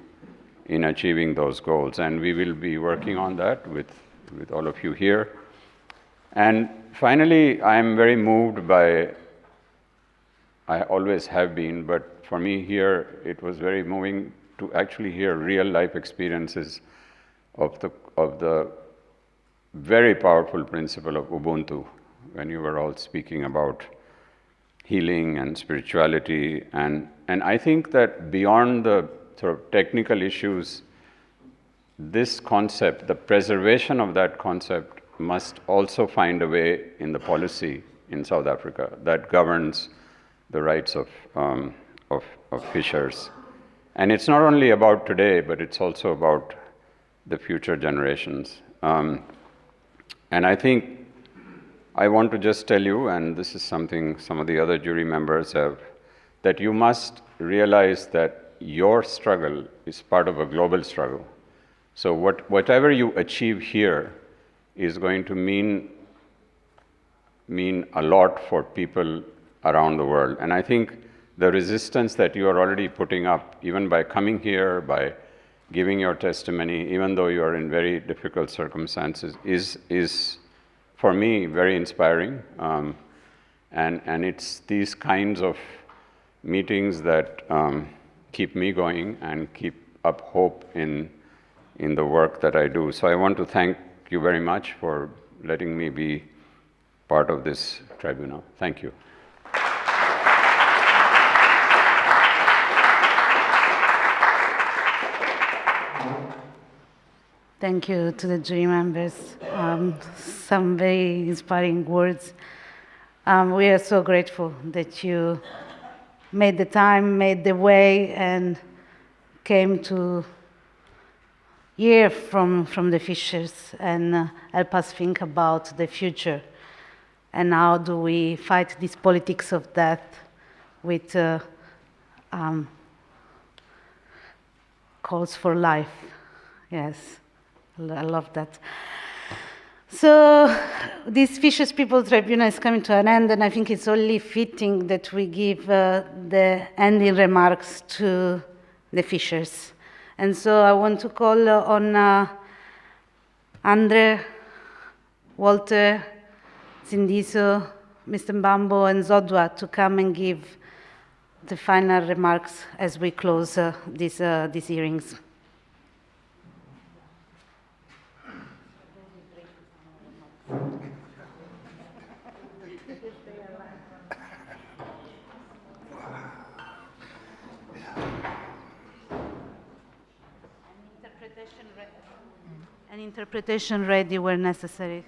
in achieving those goals. And we will be working on that with all of you here. And finally, I am very moved by, I always have been, but for me here, it was very moving to actually hear real life experiences of the very powerful principle of Ubuntu, when you were all speaking about healing and spirituality. And I think that beyond the sort of technical issues, this concept, the preservation of that concept, must also find a way in the policy in South Africa that governs the rights of fishers. And it's not only about today, but it's also about the future generations. And I think I want to just tell you, and this is something some of the other jury members have, that you must realize that your struggle is part of a global struggle. So whatever you achieve here is going to mean a lot for people around the world. And I think the resistance that you are already putting up, even by coming here, by giving your testimony, even though you are in very difficult circumstances, is for me very inspiring. And it's these kinds of meetings that keep me going and keep up hope in the work that I do. So I want to thank you very much for letting me be part of this tribunal. Thank you. Thank you to the jury members. Some very inspiring words. We are so grateful that you made the time, made the way, and came to hear from the fishers and help us think about the future and how do we fight this politics of death with calls for life. Yes. I love that. So this Fishers People Tribunal is coming to an end, and I think it's only fitting that we give the ending remarks to the fishers. And so I want to call on Andre, Walter, Zindiso, Mr. Mbambo, and Zodwa to come and give the final remarks as we close these hearings. An interpretation ready where necessary.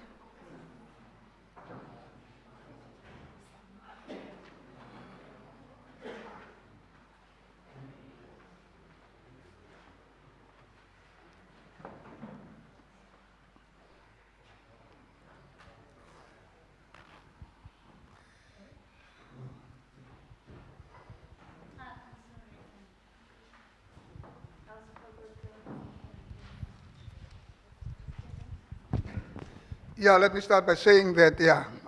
Yeah, let me start by saying that,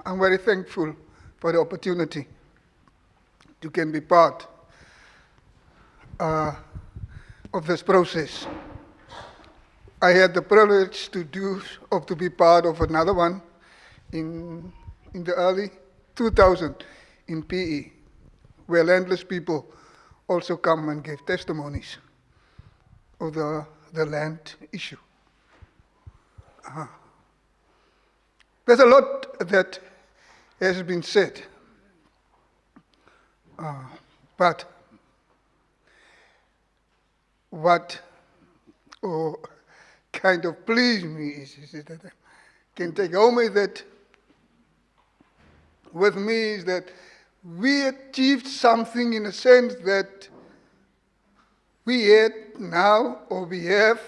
I'm very thankful for the opportunity to can be part of this process. I had the privilege to be part of another one in the early 2000 in PE, where landless people also come and give testimonies of the land issue. There's a lot that has been said, but what kind of pleased me is that I can take home is that with me is that we achieved something in a sense that we had now, or we have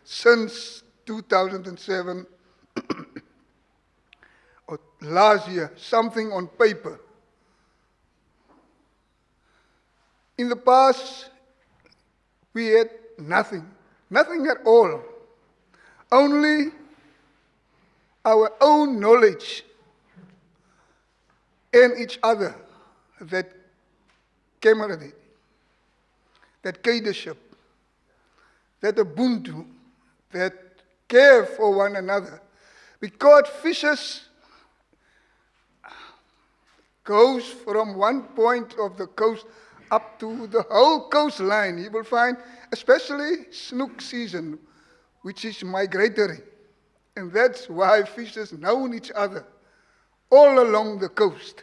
since 2007, or last year, something on paper. In the past, we had nothing at all. Only our own knowledge and each other that camaraderie, that leadership, that Ubuntu, that care for one another. Because fishers goes from one point of the coast up to the whole coastline. You will find, especially snook season, which is migratory. And that's why fishers know each other all along the coast.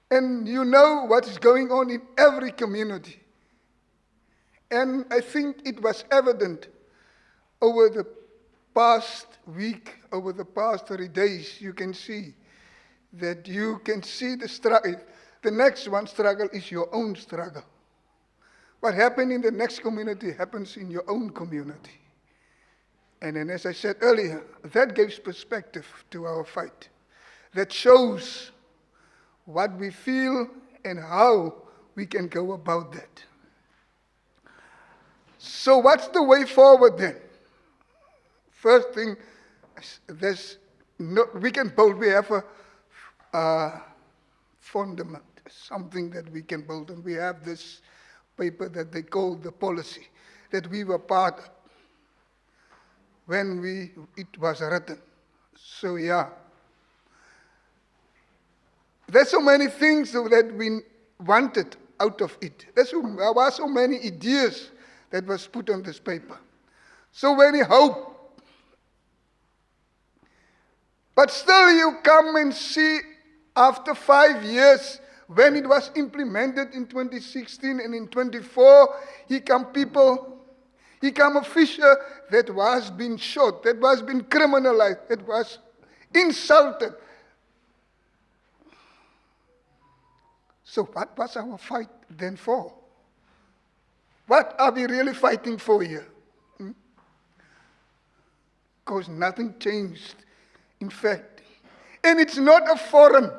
And you know what is going on in every community. And I think it was evident over the past week, over the past 3 days, you can see that you can see the struggle. The next one struggle is your own struggle. What happened in the next community happens in your own community. And then, as I said earlier, that gives perspective to our fight. That shows what we feel and how we can go about that. So what's the way forward then? First thing, we can boldly have a fundament, something that we can build. And we have this paper that they call the policy, that we were part of when it was written. So yeah. There's so many things that we wanted out of it. There were so many ideas that was put on this paper. So many hope. But still you come and see after 5 years, when it was implemented in 2016 and in 24, here come a fisher that was being shot, that was being criminalized, that was insulted. So what was our fight then for? What are we really fighting for here? Because nothing changed, in fact. And it's not a foreign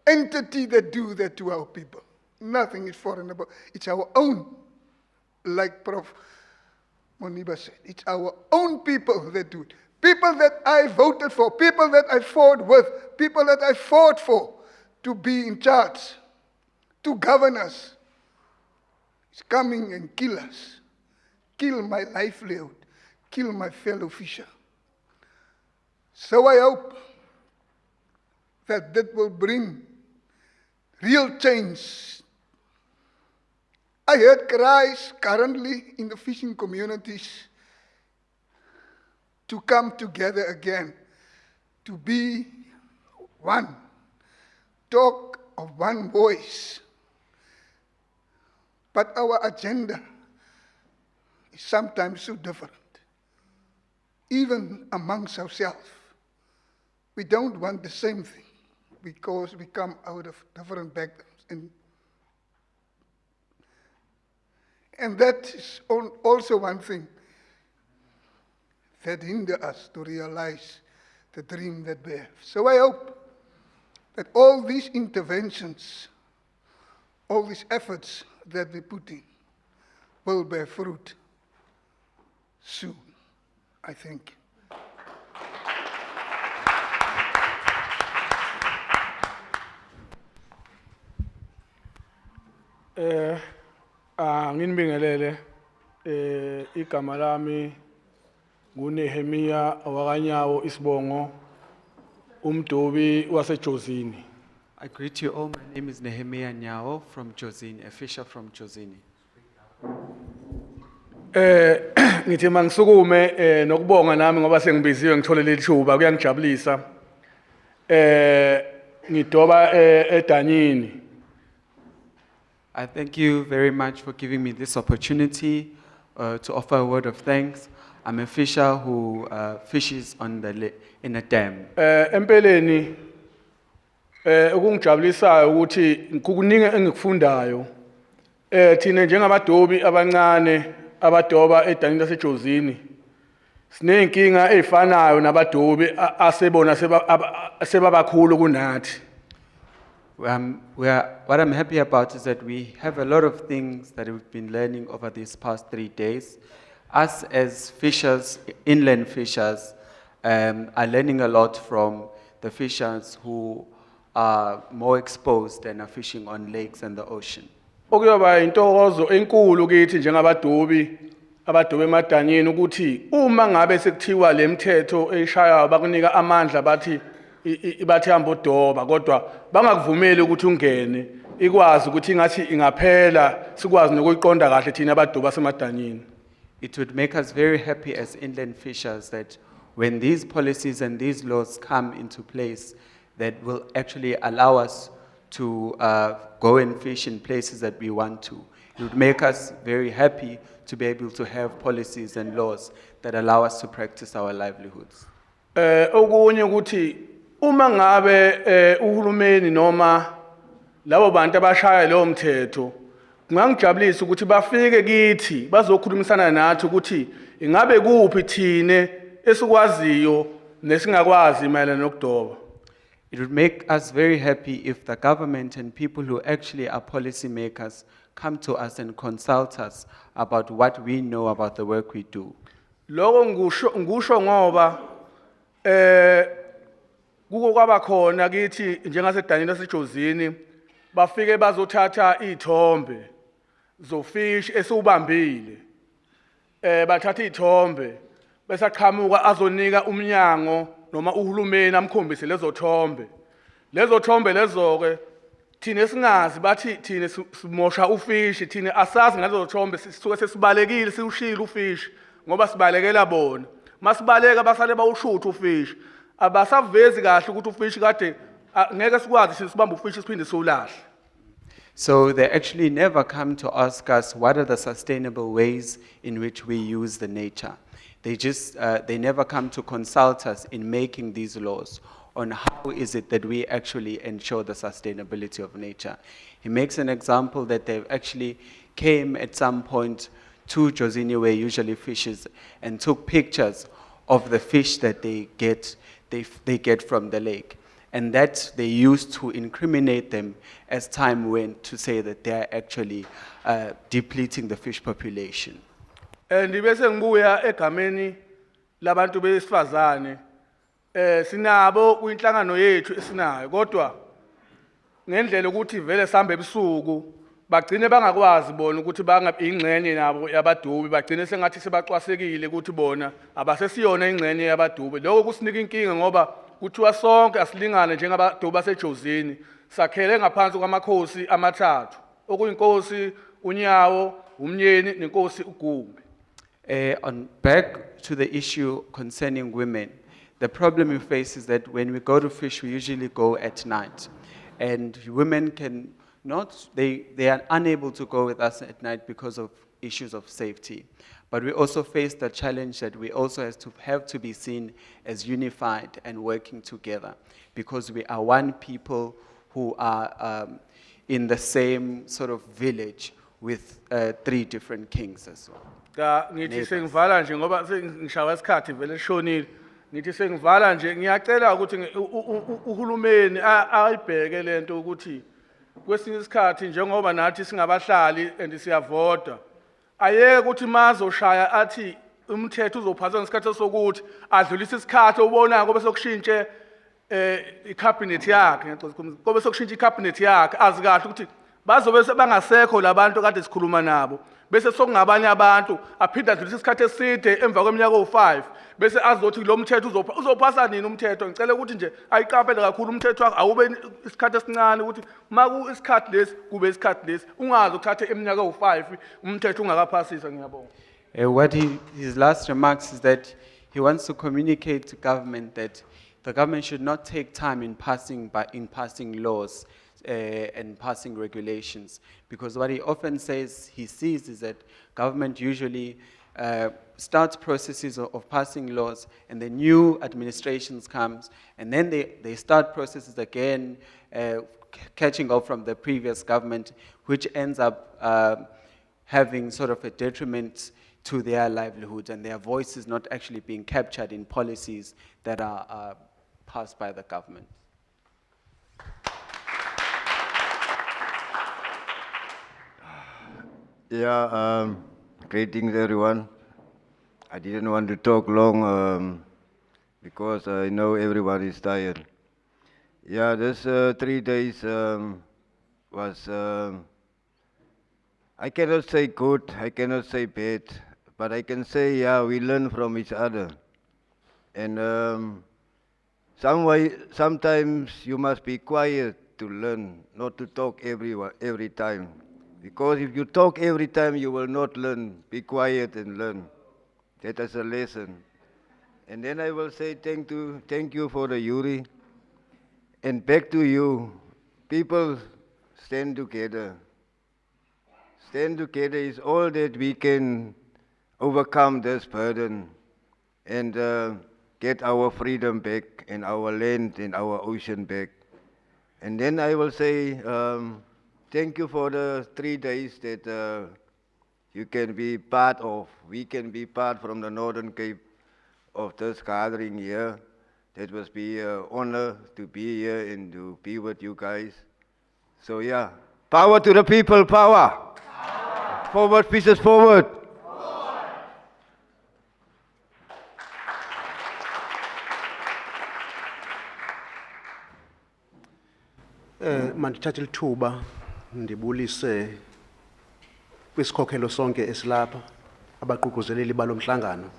entity that do that to our people. Nothing is foreign about it. It's our own, like Prof. Moniba said. It's our own people that do it. People that I voted for, people that I fought with, people that I fought for to be in charge, to govern us. It's coming and kill us, kill my livelihood, kill my fellow fisher. So I hope that will bring real change. I heard cries currently in the fishing communities to come together again, to be one, talk of one voice. But our agenda is sometimes so different, even amongst ourselves. We don't want the same thing because we come out of different backgrounds. And that is also one thing that hinders us to realize the dream that we have. So I hope that all these interventions, all these efforts that we put in will bear fruit soon, I think. Nginibingelele igama lami nguNehemia wakanyawo isibongo umdobi waseJozini. I greet you all. My name is Nehemiah Nyao from Jozini, a fisher from Jozini. Ngithi mangisukume nokubonga nami ngoba sengibiziwe ngithole leli thuba kuyangijabulisa. Ngidoba eDanyini. I thank you very much for giving me this opportunity to offer a word of thanks. I'm a fisher who fishes in a dam. Empeleni okungijabulisayo ukuthi kukuningi engikufundayo. Thina njengamadobi abancane abadoba eDanyini laseJozini. Sinenkinga ezifanayo nabadobi asebona sebabakhulu kunathi. What I'm happy about is that we have a lot of things that we've been learning over these past 3 days. Us as fishers, inland fishers, are learning a lot from the fishers who are more exposed and are fishing on lakes and the ocean. Okuyoba intokozo enkulu kithi njengabadobi abadobe emadanyeni ukuthi uma ngabe sekuthiwa lemthetho eshayayo bakunika amandla bathi hamba udoba kodwa bangakuvumeli ukuthi ungene ikwazi ukuthi ngathi ingaphela sikwazi nokuyiqonda kahle thina abadoba semadanyeni. It would make us very happy as inland fishers that when these policies and these laws come into place, that will actually allow us to go and fish in places that we want to. It would make us very happy to be able to have policies and laws that allow us to practice our livelihoods. Okunye ukuthi uma ngabe uhulumeni noma labo bantu abashaya lo mthetho kungangijabulisa ukuthi bafike kithi bazokhulumisana nathi ukuthi ingabe kuphi thine esikwaziyo nesingakwazi mayelana nokudoba. It would make us very happy if the government and people who actually are policy makers come to us and consult us about what we know about the work we do. Lokho ngisho ngoba kuko kwaba khona kithi njengaseDanyini laseJozini bafike bazothatha izithombe zofish esiubambile bathatha izithombe bese aqhamuka azonika umnyango noma uhulumeni amkhombise lezo thombe lezo ke thina singazi bathi thina simosha ufish thina asazi ngalezo thombe sisuke sesibalekile siushila ufish ngoba sibalekela bona masibaleka basale bawushutha ufish abasavezi kahle ukuthi ufish kade ngeke sikwazi sibamba ufish siphinde siwulahle. So they actually never come to ask us what are the sustainable ways in which we use the nature. They never come to consult us in making these laws on how is it that we actually ensure the sustainability of nature. He makes an example that they actually came at some point to Jozini where usually fishes and took pictures of the fish that they get from the lake. And that they used to incriminate them as time went to say that they are actually depleting the fish population. And bese ngibuya egameni labantu besifazane sinabo kwinhlangano yethu esinayo kodwa ngendlela ukuthi vele sambe ebusuku bagcine bangakwazi bona ukuthi ingxenye nabo yabadubi bagcine sengathi sebacwasekile ukuthi bona abasesiyona ingxenye yabadubi lokho kusinika inkinga ngoba kuthiwa sonke asilingane njengabadubi basejozini sakhele ngaphansi kwamakhosi amathathu okuyinkosi unyawo umnyeni nenkosi ugumbi. On back to the issue concerning women, the problem we face is that when we go to fish, we usually go at night. And women they are unable to go with us at night because of issues of safety. But we also face the challenge that we also have to be seen as unified and working together because we are one people who are in the same sort of village with 3 different kings as well. Ngithi sengivala nje ngoba sengishawa isikhathi vele shonile ngithi sengivala nje ngiyacela ukuthi uhulumeni ayibheke lento ukuthi kwesinye isikhathi njengoba nathi singabahlali and siyavota ayeke ukuthi mazoshaya athi umthetho uzophaswa ngesikhathi sokuthi adlulise isikhathi ubonako bese kushintshe icabinet yakhe ngiyacela kube sokushintsha icabinet yakhe azikahle ukuthi bazobe sebangasekho labantu kade sikhuluma nabo bese sokungabanye abantu aphinda adlulise isikhathi eside emva kweminyaka o5 bese azothi lo mthetho uzophasa nini umthetho ngicela ukuthi nje ayiqaphele kakhulu umthetho wakhe awube isikhathi esincane ukuthi maku isikhathi lesi kube isikhathi lesi ungazi ukuthatha eminyaka o5 umthetho ungakaphasiswa ngiyabonga. What his last remarks is that he wants to communicate to government that the government should not take time in passing laws and passing regulations, because what he often says he sees is that government usually starts processes of passing laws and the new administrations comes and then they start processes again catching up from the previous government, which ends up having sort of a detriment to their livelihood and their voices not actually being captured in policies that are passed by the government. Yeah, greetings everyone. I didn't want to talk long because I know everybody is tired. Yeah, this 3 days was, I cannot say good, I cannot say bad, but I can say, yeah, we learn from each other. And sometimes you must be quiet to learn, not to talk every time. Because if you talk every time, you will not learn. Be quiet and learn. That is a lesson. And then I will say thank you for the jury. And back to you. People, stand together. Stand together is all that we can overcome this burden and get our freedom back and our land and our ocean back. And then I will say, thank you for the 3 days that you can be part of. We can be part from the Northern Cape of this gathering here. That must be an honor to be here and to be with you guys. So yeah, power to the people, power. Forward, pieces forward. Mandithathe lithuba ndibulise kwisikhokhelo sonke esilapha abaququzeleli balomhlangano.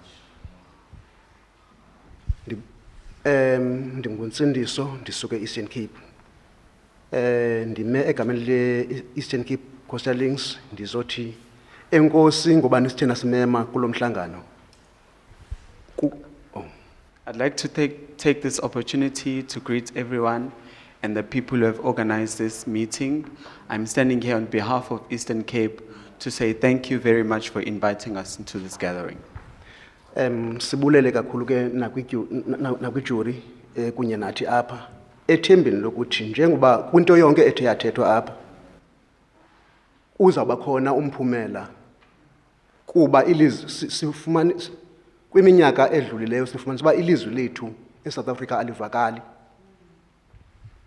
NdinguNtsindiso ndisuke Eastern Cape. Ndime egameni le Eastern Cape Coastal Links ndizothi enkosi ngoba nisithena simema kulomhlangano. I'd like to take this opportunity to greet everyone and the people who have organized this meeting. I'm standing here on behalf of Eastern Cape to say thank you very much for inviting us into this gathering. Sibulele kakhulu ke nakwijury kunye nathi apha ethembeni lokuthi njengoba kwinto yonke ethe yathethwa apha uzawuba khona umphumela kuba ilizwe sifumana kwiminyaka edlulileyo sifumanisa uba ilizwe lethu eSouth Africa alivakali.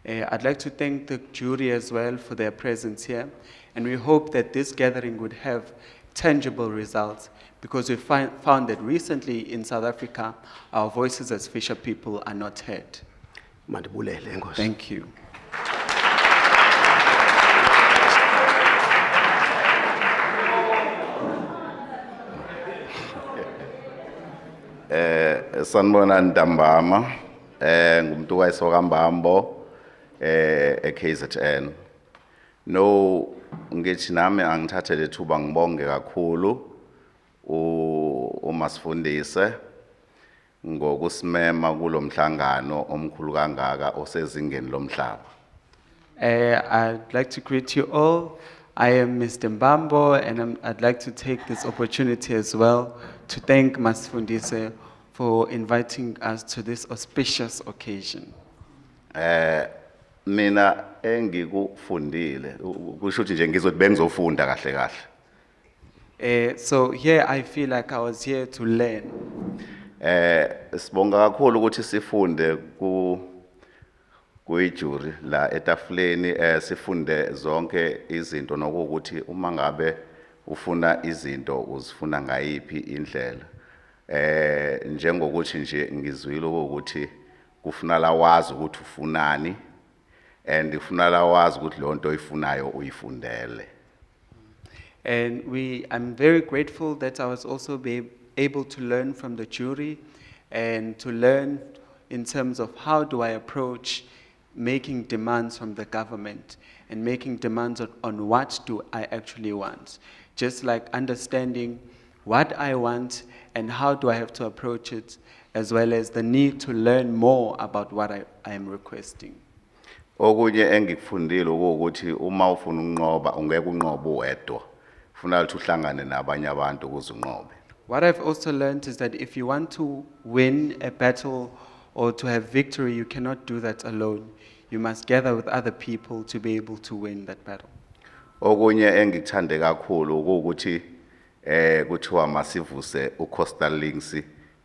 I'd like to thank the jury as well for their presence here, and we hope that this gathering would have tangible results because we found that recently in South Africa, our voices as fisher people are not heard. Mandibulele enkosi. Thank you. Sanibona Ntambama, ngumuntu wayisoka Mbambo KZN. No ngithi nami angithathe lethuba ngibonge kakhulu uMasifundise ngokusimema kulomhlangano omkhulu kangaka osezingeni lomhlaba. I'd like to greet you all. I am Mr. Mbambo, and I'd like to take this opportunity as well to thank Masifundise for inviting us to this auspicious occasion. Mina engikufundile kusho ukuthi nje ngizothi bengizofunda kahle kahle. So here I feel like I was here to learn. Sibonga kakhulu ukuthi sifunde kuyijuri la etafuleni sifunde zonke izinto nokuthi uma ngabe ufuna izinto uzifuna ngayiphi indlela. Njengokuthi nje ngizwile ukuthi kufuna la wazi ukuthi ufunani and ufuna la wazi ukuthi lonto oyifunayo uyifundele. And I'm very grateful that I was also able to learn from the jury and to learn in terms of how do I approach making demands from the government and making demands on what do I actually want. Just like understanding what I want and how do I have to approach it, as well as the need to learn more about what I am requesting. Okunye engikufundile ukuthi uma ufuna unqoba ungeke unqobe wedwa. Ufuna ukuthi uhlangane nabanye abantu ukuze unqobe. What I've also learned is that if you want to win a battle or to have victory, you cannot do that alone. You must gather with other people to be able to win that battle. Okunye engikuthande kakhulu ukuthi kuthiwa masivuse uCoastal Links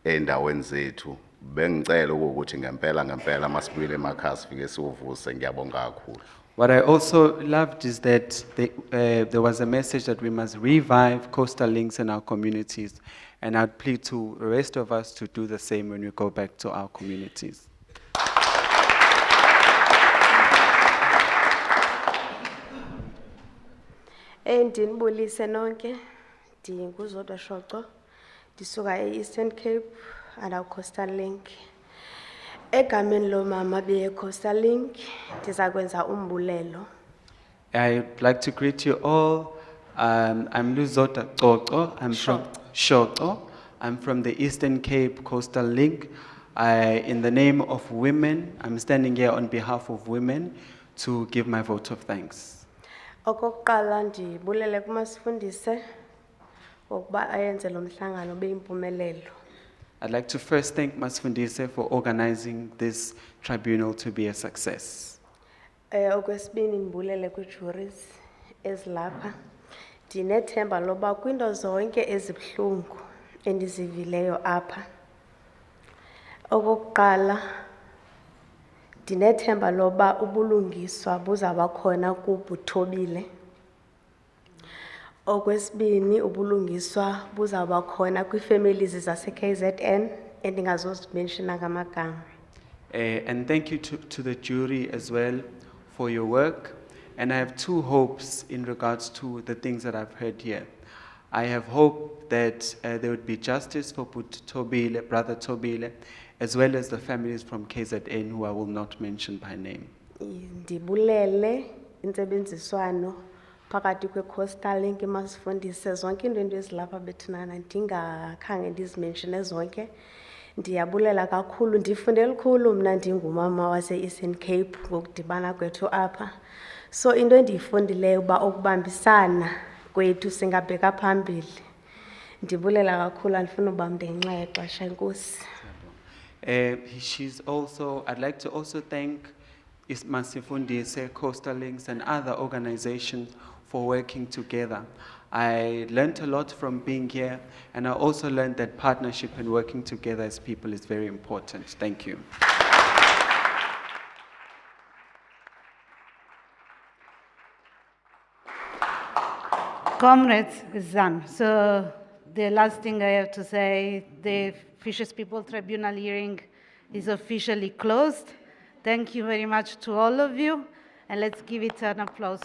endaweni zethu. Bengicela ukuthi ngempela masibuyele emakhaya sifike siwuvuse ngiyabonga kakhulu. What I also loved is that there was a message that we must revive Coastal Links in our communities, and I'd plead to the rest of us to do the same when we go back to our communities. Ndinibulise nonke, ndinguzodwa Shoco, ndisuka e-Eastern Cape and our Coastal Link. Egameni lomama be-Coastal Link, ndizakwenza umbulelo. I'd like to greet you all. I'm Luzota Coco. I'm from Shoco. I'm from the Eastern Cape Coastal Link. In the name of women, I'm standing here on behalf of women to give my vote of thanks. Okokuqala ndibulele kuMasifundise ngokuba ayenze lo mhlangano ube yimpumelelo. I'd like to first thank Masifundise for organizing this tribunal to be a success. Okwesibini ndibulele kwi-juries ezilapha. Ndinethemba loba kwinto zonke ezibuhlungu endizivileyo apha. Okokuqala ndinethemba loba ubulungiswa buzaba khona kubuthobile. Okwesibini ubulungiswa buzaba khona kwi-families zase-KZN endingazozimenshina ngamagama. And thank you to the jury as well for your work. And I have two hopes in regards to the things that I've heard here. I have hope that there would be justice for Brother Tobile, as well as the families from KZN who I will not mention by name. Ndibulele intsebenziswano phakathi kwe-Coastal Link masifundise zonke into ezilapha bethunana ndingakhange ndizimenshine zonke. Ndiyabulela kakhulu, ndifunde lukhulu mna ndingumama wase-Eastern Cape ngokudibana kwethu apha. So into endiyifundileyo uba ukubambisana kwethu singabheka phambili. Ndibulela kakhulu, andifuna uba mnde ngenxa yexesha, enkosi. I'd like to also thank Masifundise, Coastal Links, and other organizations for working together. I learned a lot from being here, and I also learned that partnership and working together as people is very important. Thank you. Comrades, it's done. So the last thing I have to say, the Fishes People Tribunal hearing is officially closed. Thank you very much to all of you, and let's give it an applause.